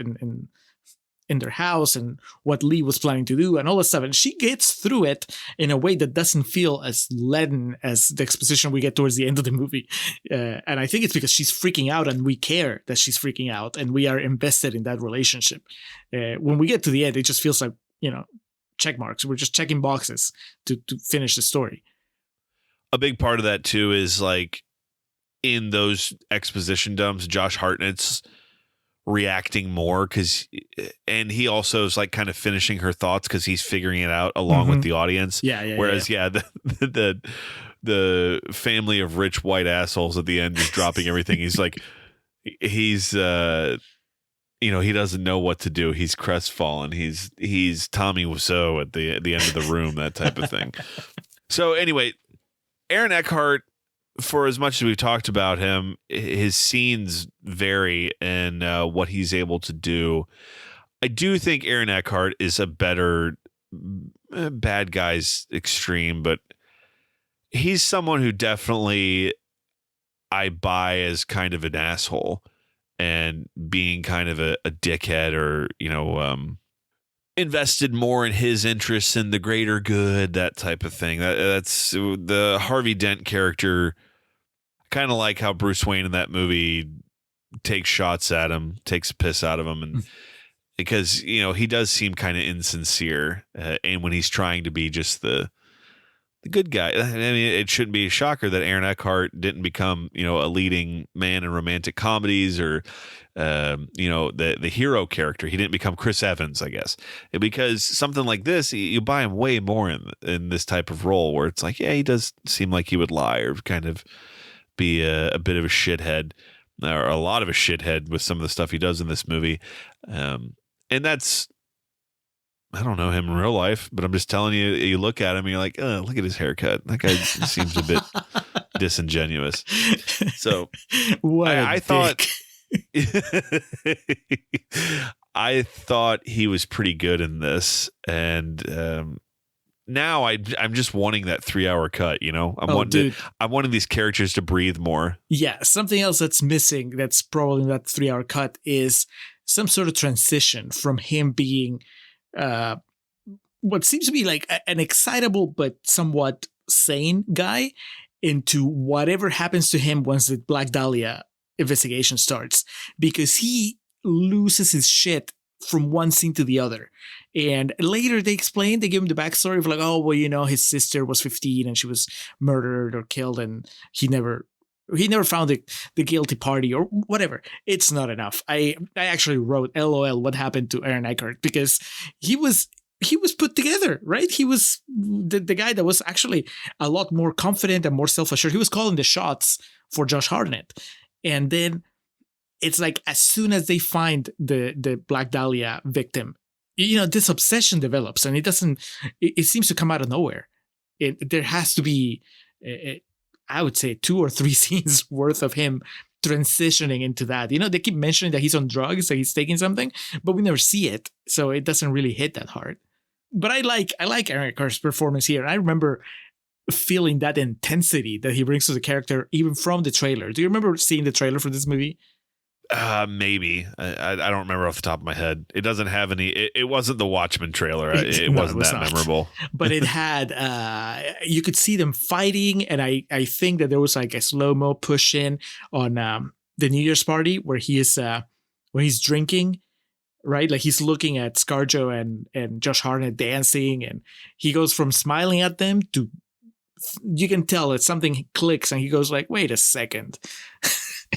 in their house, and what Lee was planning to do, and all that stuff. And she gets through it in a way that doesn't feel as leaden as the exposition we get towards the end of the movie. And I think it's because she's freaking out, and we care that she's freaking out, and we are invested in that relationship. When we get to the end, it just feels like, check marks. We're just checking boxes to finish the story. A big part of that too is in those exposition dumps, Josh Hartnett's reacting more, and he also is kind of finishing her thoughts because he's figuring it out along with the audience. Whereas the family of rich white assholes at the end just dropping everything. He's he doesn't know what to do. He's crestfallen. He's Tommy Wiseau at the end of the room, that type of thing. So anyway, Aaron Eckhart, for as much as we've talked about him, his scenes vary in what he's able to do. I do think Aaron Eckhart is a better bad guy's extreme, but he's someone who definitely I buy as kind of an asshole and being kind of a dickhead, or, invested more in his interests in the greater good, that type of thing. That's the Harvey Dent character. Kind of like how Bruce Wayne in that movie takes shots at him, takes a piss out of him, and because he does seem kind of insincere, and when he's trying to be just the the good guy. I mean, it shouldn't be a shocker that Aaron Eckhart didn't become, a leading man in romantic comedies or, the hero character. He didn't become Chris Evans, I guess, because something like this, you buy him way more in this type of role where it's like, yeah, he does seem like he would lie or kind of be a bit of a shithead or a lot of a shithead with some of the stuff he does in this movie. And that's, I don't know him in real life, but I'm just telling you, you look at him and you're like, oh, look at his haircut. That guy seems a bit disingenuous. So I thought, I thought he was pretty good in this. And, now I'm just wanting that 3-hour cut, I'm wanting these characters to breathe more. Yeah. Something else that's missing, that's probably in that 3-hour cut, is some sort of transition from him being, what seems to be like an excitable but somewhat sane guy into whatever happens to him once the Black Dahlia investigation starts, because he loses his shit from one scene to the other. And later they give him the backstory of like, oh, well, his sister was 15 and she was murdered or killed and he never found the guilty party or whatever. It's not enough. I actually wrote LOL what happened to Aaron Eckhart, because he was put together, right? He was the guy that was actually a lot more confident and more self-assured. He was calling the shots for Josh Hartnett. And then it's like, as soon as they find the Black Dahlia victim, this obsession develops, and it seems to come out of nowhere. There has to be, I would say, 2 or 3 scenes worth of him transitioning into that. They keep mentioning that he's on drugs, that he's taking something, but we never see it. So it doesn't really hit that hard. But I like Aaron Eckhart's performance here. I remember feeling that intensity that he brings to the character, even from the trailer. Do you remember seeing the trailer for this movie? Maybe. I don't remember off the top of my head. It doesn't have any. It wasn't the Watchmen trailer. It wasn't that memorable. But it had. You could see them fighting, and I think that there was like a slow-mo push in on the New Year's party where he's drinking, right? Like he's looking at ScarJo and Josh Hartnett dancing, and he goes from smiling at them to, you can tell that something clicks, and he goes like, "Wait a second."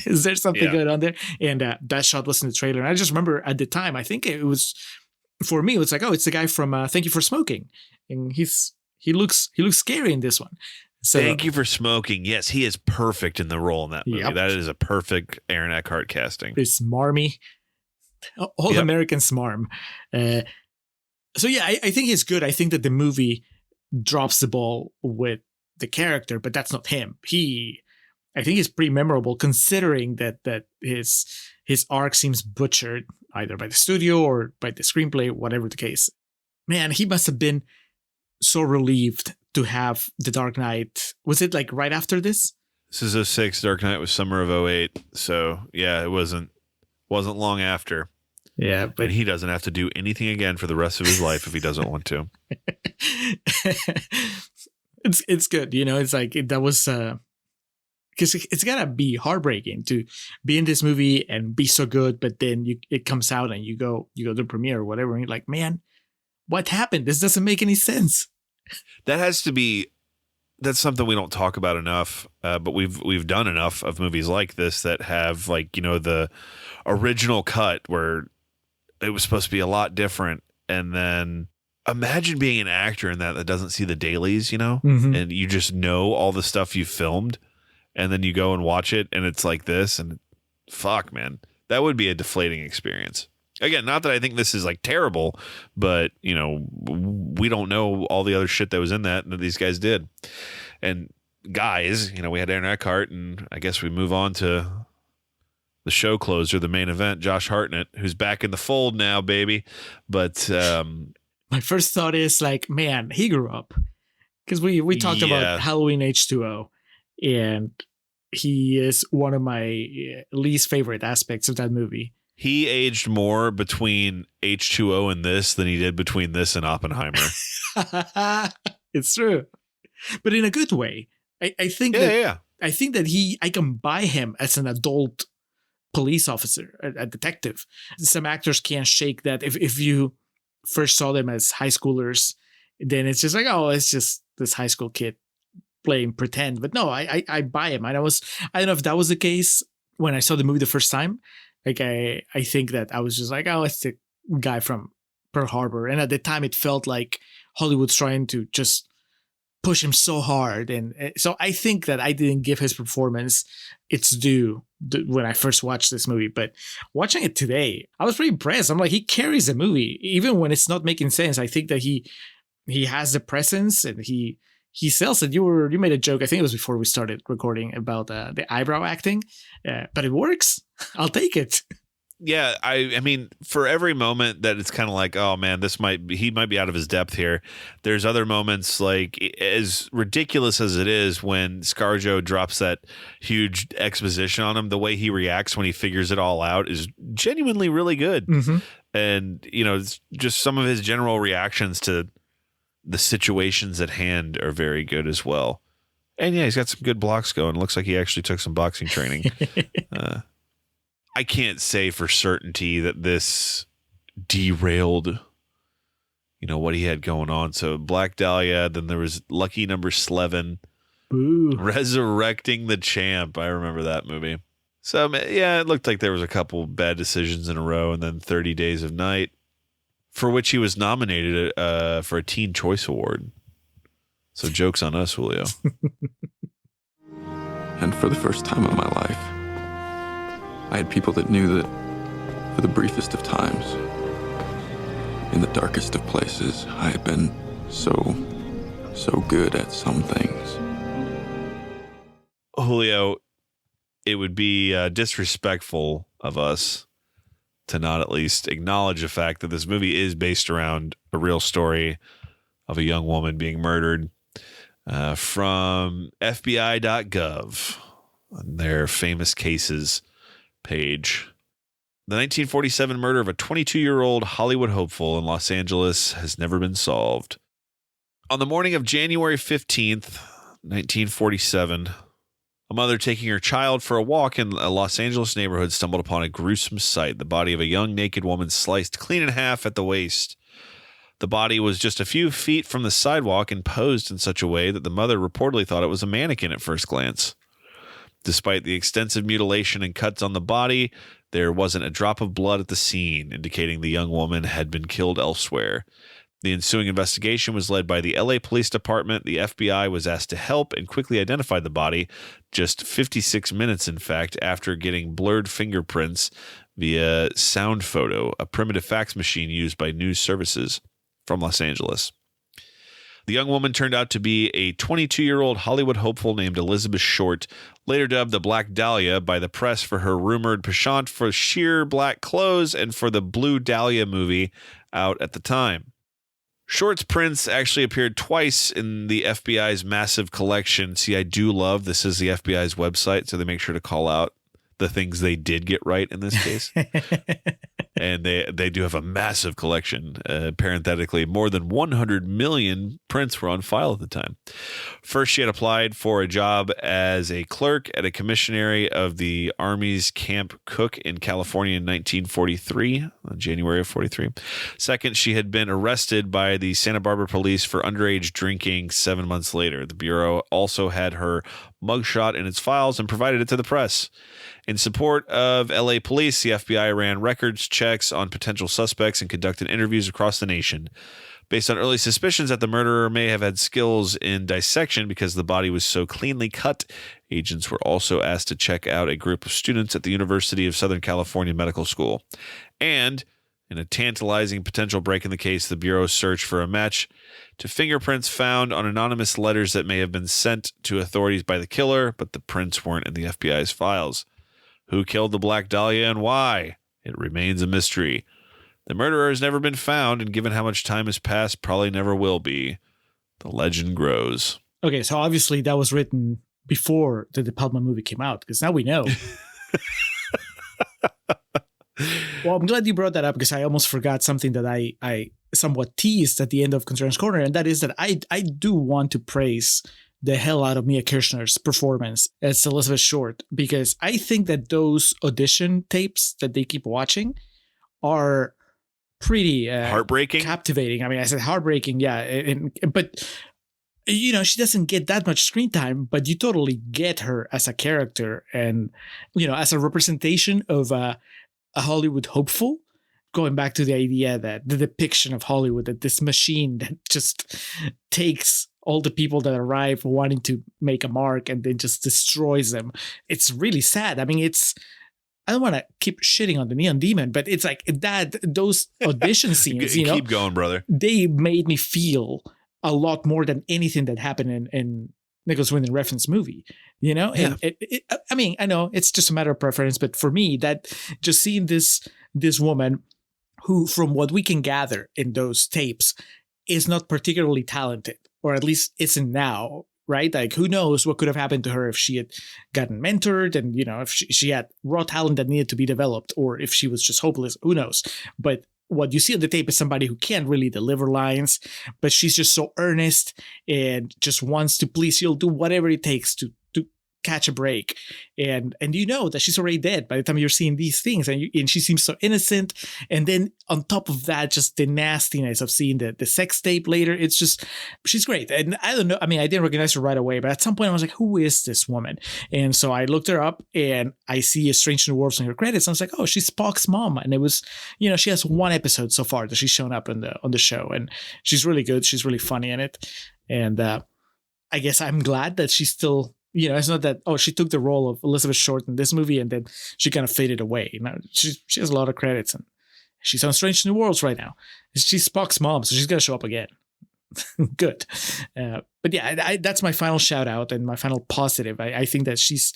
Is there something good on there? And that shot was in the trailer. And I just remember at the time, I think it was, for me, it was like, oh, it's the guy from Thank You for Smoking. And he looks scary in this one. So, Thank You for Smoking. Yes, he is perfect in the role in that movie. Yep. That is a perfect Aaron Eckhart casting. It's smarmy. All American smarm. So yeah, I think he's good. I think that the movie drops the ball with the character, but that's not him. I think he's pretty memorable, considering that his arc seems butchered either by the studio or by the screenplay, whatever the case. Man, he must have been so relieved to have The Dark Knight. Was it like right after this? This is 2006. Dark Knight was summer of 2008. So yeah, it wasn't long after. Yeah, but he doesn't have to do anything again for the rest of his life if he doesn't want to. It's good, It's like that was. Because it's gotta be heartbreaking to be in this movie and be so good, but then it comes out and you go to the premiere or whatever, and you're like, man, what happened? This doesn't make any sense. That's something we don't talk about enough, but we've done enough of movies like this that have like the original cut where it was supposed to be a lot different, and then imagine being an actor in that doesn't see the dailies, Mm-hmm. and you just know all the stuff you filmed. And then you go and watch it and it's like this, and fuck, man, that would be a deflating experience. Again, not that I think this is like terrible, but we don't know all the other shit that was in that these guys did. And guys, we had Aaron Eckhart, and I guess we move on to the show closer, the main event, Josh Hartnett, who's back in the fold now, baby. But my first thought is like, man, he grew up, because we talked about Halloween H2O. And he is one of my least favorite aspects of that movie. He aged more between H2O and this than he did between this and Oppenheimer. It's true, but in a good way. I think I think that I can buy him as an adult police officer, a detective. Some actors can't shake that. If you first saw them as high schoolers then it's just like, oh, it's just this high school kid playing pretend. But no, I buy him. And I don't know if that was the case when I saw the movie the first time. Like I think that I was just like, oh, it's the guy from Pearl Harbor. And at the time it felt like Hollywood's trying to just push him so hard. And so I think that I didn't give his performance its due when I first watched this movie. But watching it today, I was pretty impressed. I'm like, he carries the movie. Even when it's not making sense, I think that he has the presence and he sells it. You made a joke, I think it was before we started recording, about the eyebrow acting, but it works. I'll take it. Yeah, I mean, for every moment that it's kind of like, oh man, he might be out of his depth here. There's other moments, like as ridiculous as it is when ScarJo drops that huge exposition on him, the way he reacts when he figures it all out is genuinely really good. Mm-hmm. And it's just some of his general reactions to the situations at hand are very good as well. And yeah, he's got some good blocks going. Looks like he actually took some boxing training. I can't say for certainty that this derailed, what he had going on. So Black Dahlia, then there was Lucky Number 11, Resurrecting the Champ. I remember that movie. So yeah, it looked like there was a couple bad decisions in a row, and then 30 Days of Night, for which he was nominated for a Teen Choice Award. So joke's on us, Julio. And for the first time in my life, I had people that knew that for the briefest of times, in the darkest of places, I had been so good at some things. Julio, it would be disrespectful of us to not at least acknowledge the fact that this movie is based around a real story of a young woman being murdered, from FBI.gov on their famous cases page. The 1947 murder of a 22-year-old Hollywood hopeful in Los Angeles has never been solved. On the morning of January 15th, 1947, a mother taking her child for a walk in a Los Angeles neighborhood stumbled upon a gruesome sight: the body of a young naked woman sliced clean in half at the waist. The body was just a few feet from the sidewalk and posed in such a way that the mother reportedly thought it was a mannequin at first glance. Despite the extensive mutilation and cuts on the body, there wasn't a drop of blood at the scene, indicating the young woman had been killed elsewhere. The ensuing investigation was led by the LA Police Department. The FBI was asked to help and quickly identified the body, just 56 minutes, in fact, after getting blurred fingerprints via sound photo, a primitive fax machine used by news services from Los Angeles. The young woman turned out to be a 22-year-old Hollywood hopeful named Elizabeth Short, later dubbed the Black Dahlia by the press for her rumored penchant for sheer black clothes and for the Blue Dahlia movie out at the time. Short's prints actually appeared twice in the FBI's massive collection. See, I do love this is the FBI's website, so they make sure to call out the things they did get right in this case. And they do have a massive collection. Parenthetically, more than 100 million prints were on file at the time. First, she had applied for a job as a clerk at a commissary of the Army's Camp Cook in California in 1943, January of 43. Second, she had been arrested by the Santa Barbara police for underage drinking 7 months later. The Bureau also had her mugshot in its files and provided it to the press. In support of LA police, the FBI ran records checks on potential suspects and conducted interviews across the nation. Based on early suspicions that the murderer may have had skills in dissection because the body was so cleanly cut, agents were also asked to check out a group of students at the University of Southern California Medical School. And in a tantalizing potential break in the case, the Bureau searched for a match to fingerprints found on anonymous letters that may have been sent to authorities by the killer, but the prints weren't in the FBI's files. Who killed the Black Dahlia and why? It remains a mystery. The murderer has never been found, and given how much time has passed, probably never will be. The legend grows. Okay, so obviously that was written before the Palma movie came out, because now we know. Well, I'm glad you brought that up, because I almost forgot something that I somewhat teased at the end of Contrarians Corner, and that is that I do want to praise the hell out of Mia Kirshner's performance as Elizabeth Short, because I think that those audition tapes that they keep watching are pretty heartbreaking, captivating. I mean, I said heartbreaking, yeah, but you know, she doesn't get that much screen time, but you totally get her as a character and, you know, as a representation of a Hollywood hopeful. Going back to the idea that the depiction of Hollywood, that this machine that just takes all the people that arrive wanting to make a mark and then just destroys them. It's really sad. I mean, I don't want to keep shitting on the Neon Demon, but it's like that, those audition scenes, you know, keep going, brother. They made me feel a lot more than anything that happened in Nicholas Winding Refn's movie, you know? Yeah. And I mean, I know it's just a matter of preference, but for me, that just seeing this woman who, from what we can gather in those tapes, is not particularly talented, or at least isn't now, right? Like, who knows what could have happened to her if she had gotten mentored and, you know, if she had raw talent that needed to be developed, or if she was just hopeless, who knows? But what you see on the tape is somebody who can't really deliver lines, but she's just so earnest and just wants to please. She'll do whatever it takes to catch a break, and you know that she's already dead by the time you're seeing these things, and she seems so innocent. And then on top of that, just the nastiness of seeing the sex tape later. It's just, she's great. And I don't know, I mean, I didn't recognize her right away, but at some point I was like, who is this woman? And so I looked her up, and I see A Strange New Worlds in her credits. And I was like, oh, she's Spock's mom. And it was, you know, she has one episode so far that she's shown up on the show, and she's really good. She's really funny in it. And I guess I'm glad that she's still, you know, it's not that, oh, she took the role of Elizabeth Short in this movie and then she kind of faded away. Now she has a lot of credits, and she's on Strange New Worlds right now. She's Spock's mom, so she's going to show up again. Good. But yeah, that's my final shout out and my final positive. I think that she's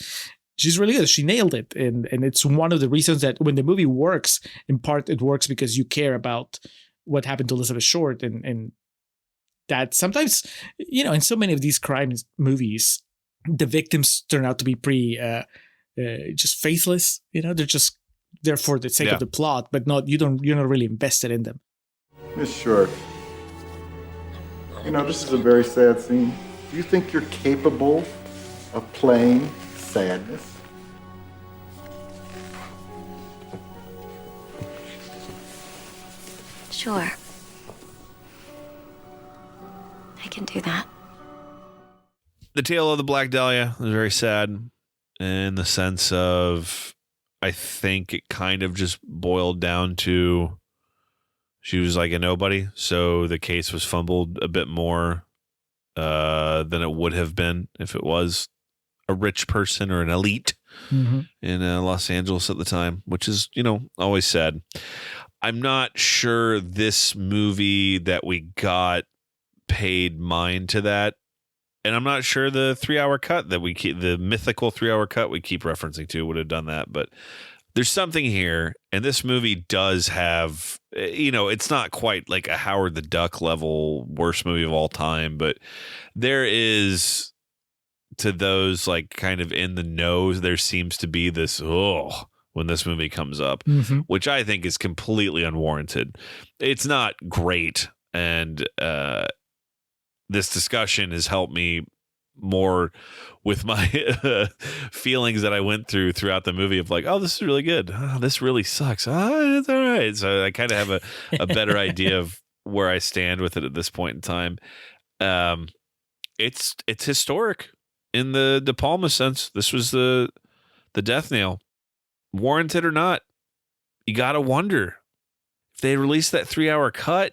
really good. She nailed it. And it's one of the reasons that when the movie works, in part it works because you care about what happened to Elizabeth Short, and that sometimes, you know, in so many of these crime movies, the victims turn out to be pretty just faithless. You know, they're just there for the sake of the plot, but you're not really invested in them. Miss Short, you know, this is a very sad scene. Do you think you're capable of playing sadness? Sure. I can do that. The tale of the Black Dahlia is very sad in the sense of, I think it kind of just boiled down to she was like a nobody. So the case was fumbled a bit more than it would have been if it was a rich person or an elite in Los Angeles at the time, which is, you know, always sad. I'm not sure this movie that we got paid mind to that. And I'm not sure the 3-hour cut that we keep, the mythical 3-hour cut we keep referencing to, would have done that. But there's something here. And this movie does have, you know, it's not quite like a Howard the Duck level worst movie of all time, but there is, to those like kind of in the know, there seems to be this, when this movie comes up, which I think is completely unwarranted. It's not great. And, this discussion has helped me more with my feelings that I went throughout the movie of like, oh, this is really good. Oh, this really sucks. Oh, it's all right. So I kind of have a better idea of where I stand with it at this point in time. It's historic in the De Palma sense. This was the death nail, warranted or not. You got to wonder if they released that 3-hour cut.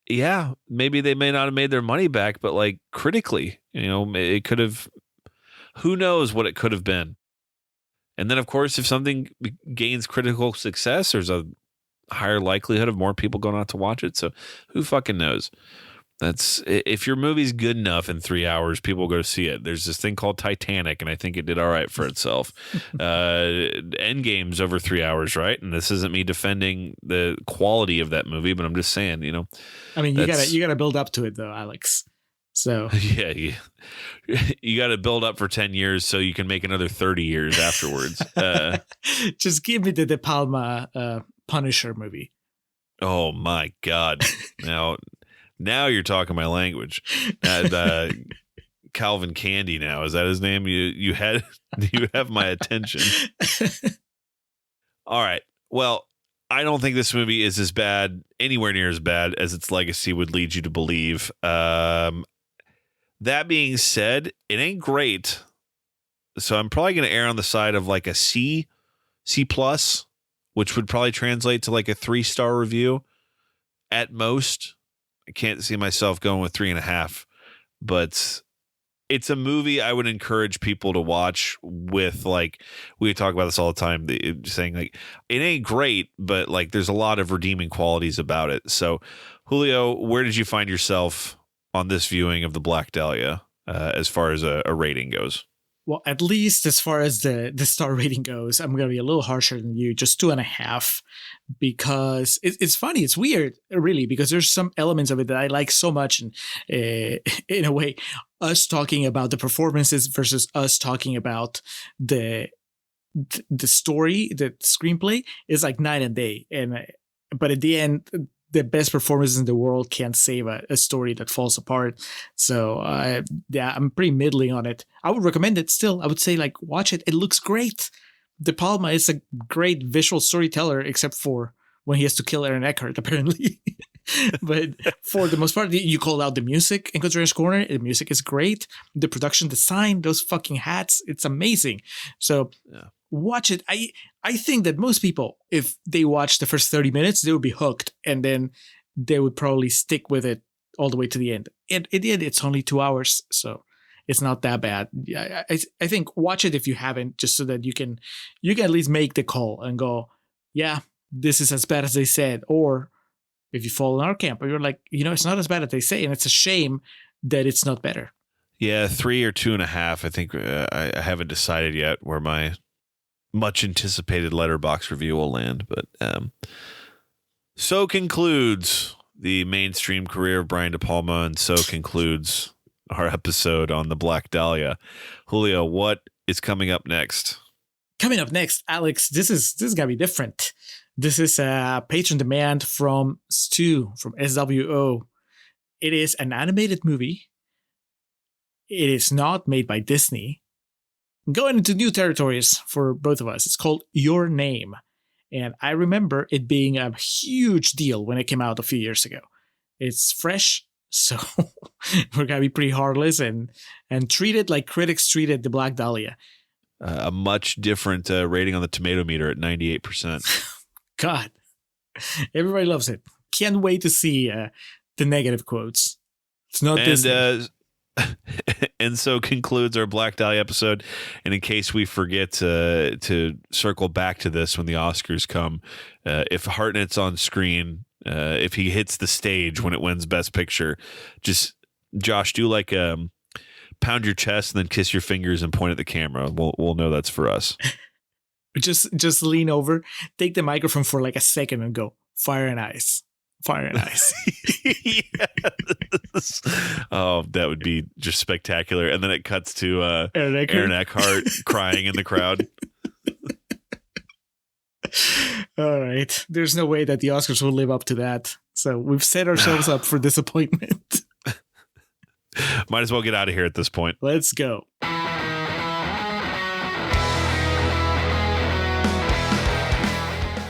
Yeah, maybe they may not have made their money back, but like critically, you know, it could have, who knows what it could have been. And then, of course, if something gains critical success, there's a higher likelihood of more people going out to watch it. So who fucking knows? That's, if your movie's good enough in 3 hours, people will go see it. There's this thing called Titanic, and I think it did all right for itself. Endgame's over 3 hours, right? And this isn't me defending the quality of that movie, but I'm just saying, you know. I mean, you gotta build up to it, though, Alex. So yeah, you got to build up for 10 years so you can make another 30 years afterwards. Just give me the De Palma Punisher movie. Oh my God! Now you're talking my language. Calvin Candy now. Is that his name? You have my attention. All right. Well, I don't think this movie is as bad, anywhere near as bad as its legacy would lead you to believe. That being said, it ain't great. So I'm probably going to err on the side of like a C+, which would probably translate to like a 3-star review at most. I can't see myself going with 3.5, but it's a movie I would encourage people to watch with, like, we talk about this all the time, saying like, it ain't great, but like there's a lot of redeeming qualities about it. So Julio, where did you find yourself on this viewing of the Black Dahlia as far as a rating goes? Well, at least as far as the star rating goes, I'm going to be a little harsher than you, just 2.5, because it's funny. It's weird, really, because there's some elements of it that I like so much. And in a way, us talking about the performances versus us talking about the story, the screenplay is like night and day. But at the end, the best performances in the world can't save a story that falls apart. So yeah, I'm pretty middling on it. I would recommend it still. I would say like watch it. It looks great. De Palma is a great visual storyteller, except for when he has to kill Aaron Eckhart, apparently. But for the most part, you called out the music in Contrarians Corner. The music is great. The production design, those fucking hats, it's amazing. So yeah. Watch it. I think that most people, if they watch the first 30 minutes, they would be hooked, and then they would probably stick with it all the way to the end. And in the end, it's only 2 hours, so it's not that bad. I think watch it if you haven't, just so that you can at least make the call and go, yeah, this is as bad as they said. Or if you fall in our camp, or you're like, it's not as bad as they say, and it's a shame that it's not better. Yeah, 3 or 2.5. I think I haven't decided yet where my much anticipated Letterboxd review will land, but so concludes the mainstream career of Brian De Palma, and so concludes our episode on the Black Dahlia. Julio, what is coming up next? Coming up next, Alex, this is gonna be different. This is a patron demand from Stu from SWO. It is an animated movie. It is not made by Disney. Going into new territories for both of us. It's called Your Name. And I remember it being a huge deal when it came out a few years ago. It's fresh, so we're going to be pretty heartless and treat it like critics treated the Black Dahlia. A much different rating on the tomato meter at 98%. God, everybody loves it. Can't wait to see the negative quotes. It's not Disney. And so concludes our Black Dahlia episode. And in case we forget to circle back to this when the Oscars come, if Hartnett's on screen, if he hits the stage when it wins Best Picture, just Josh, do like pound your chest and then kiss your fingers and point at the camera. We'll know that's for us. Just lean over, take the microphone for like a second and go, fire and ice. Fire and ice. Yes. Oh, that would be just spectacular. And then it cuts to Aaron Eckhart crying in the crowd. All right. There's no way that the Oscars will live up to that. So we've set ourselves up for disappointment. Might as well get out of here at this point. Let's go.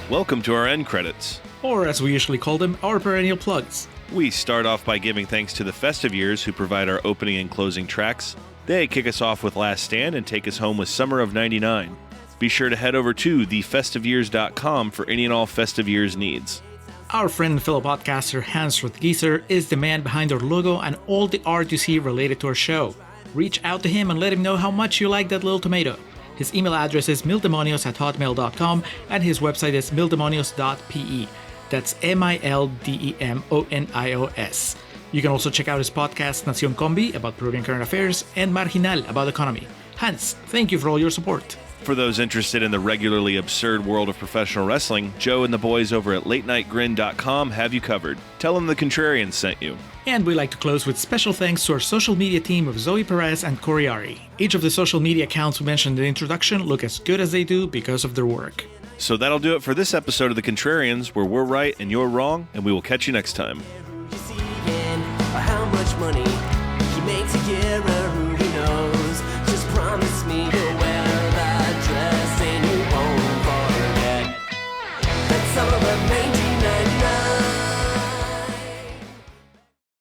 Welcome to our end credits. Or as we usually call them, our perennial plugs. We start off by giving thanks to the Festive Years who provide our opening and closing tracks. They kick us off with Last Stand and take us home with Summer of 99. Be sure to head over to thefestiveyears.com for any and all Festive Years needs. Our friend and fellow podcaster Hans Rothgieser is the man behind our logo and all the art you see related to our show. Reach out to him and let him know how much you like that little tomato. His email address is mildemonios@hotmail.com and his website is mildemonios.pe. That's MILDEMONIOS. You can also check out his podcast Nación Combi about Peruvian current affairs and Marginal about economy. Hans, thank you for all your support. For those interested in the regularly absurd world of professional wrestling, Joe and the boys over at latenightgrin.com have you covered. Tell them the Contrarians sent you. And we like to close with special thanks to our social media team of Zoe Perez and Corey Ari. Each of the social media accounts we mentioned in the introduction look as good as they do because of their work. So that'll do it for this episode of The Contrarians, where we're right and you're wrong, and we will catch you next time. How much money he makes a year, who knows? Just promise me you'll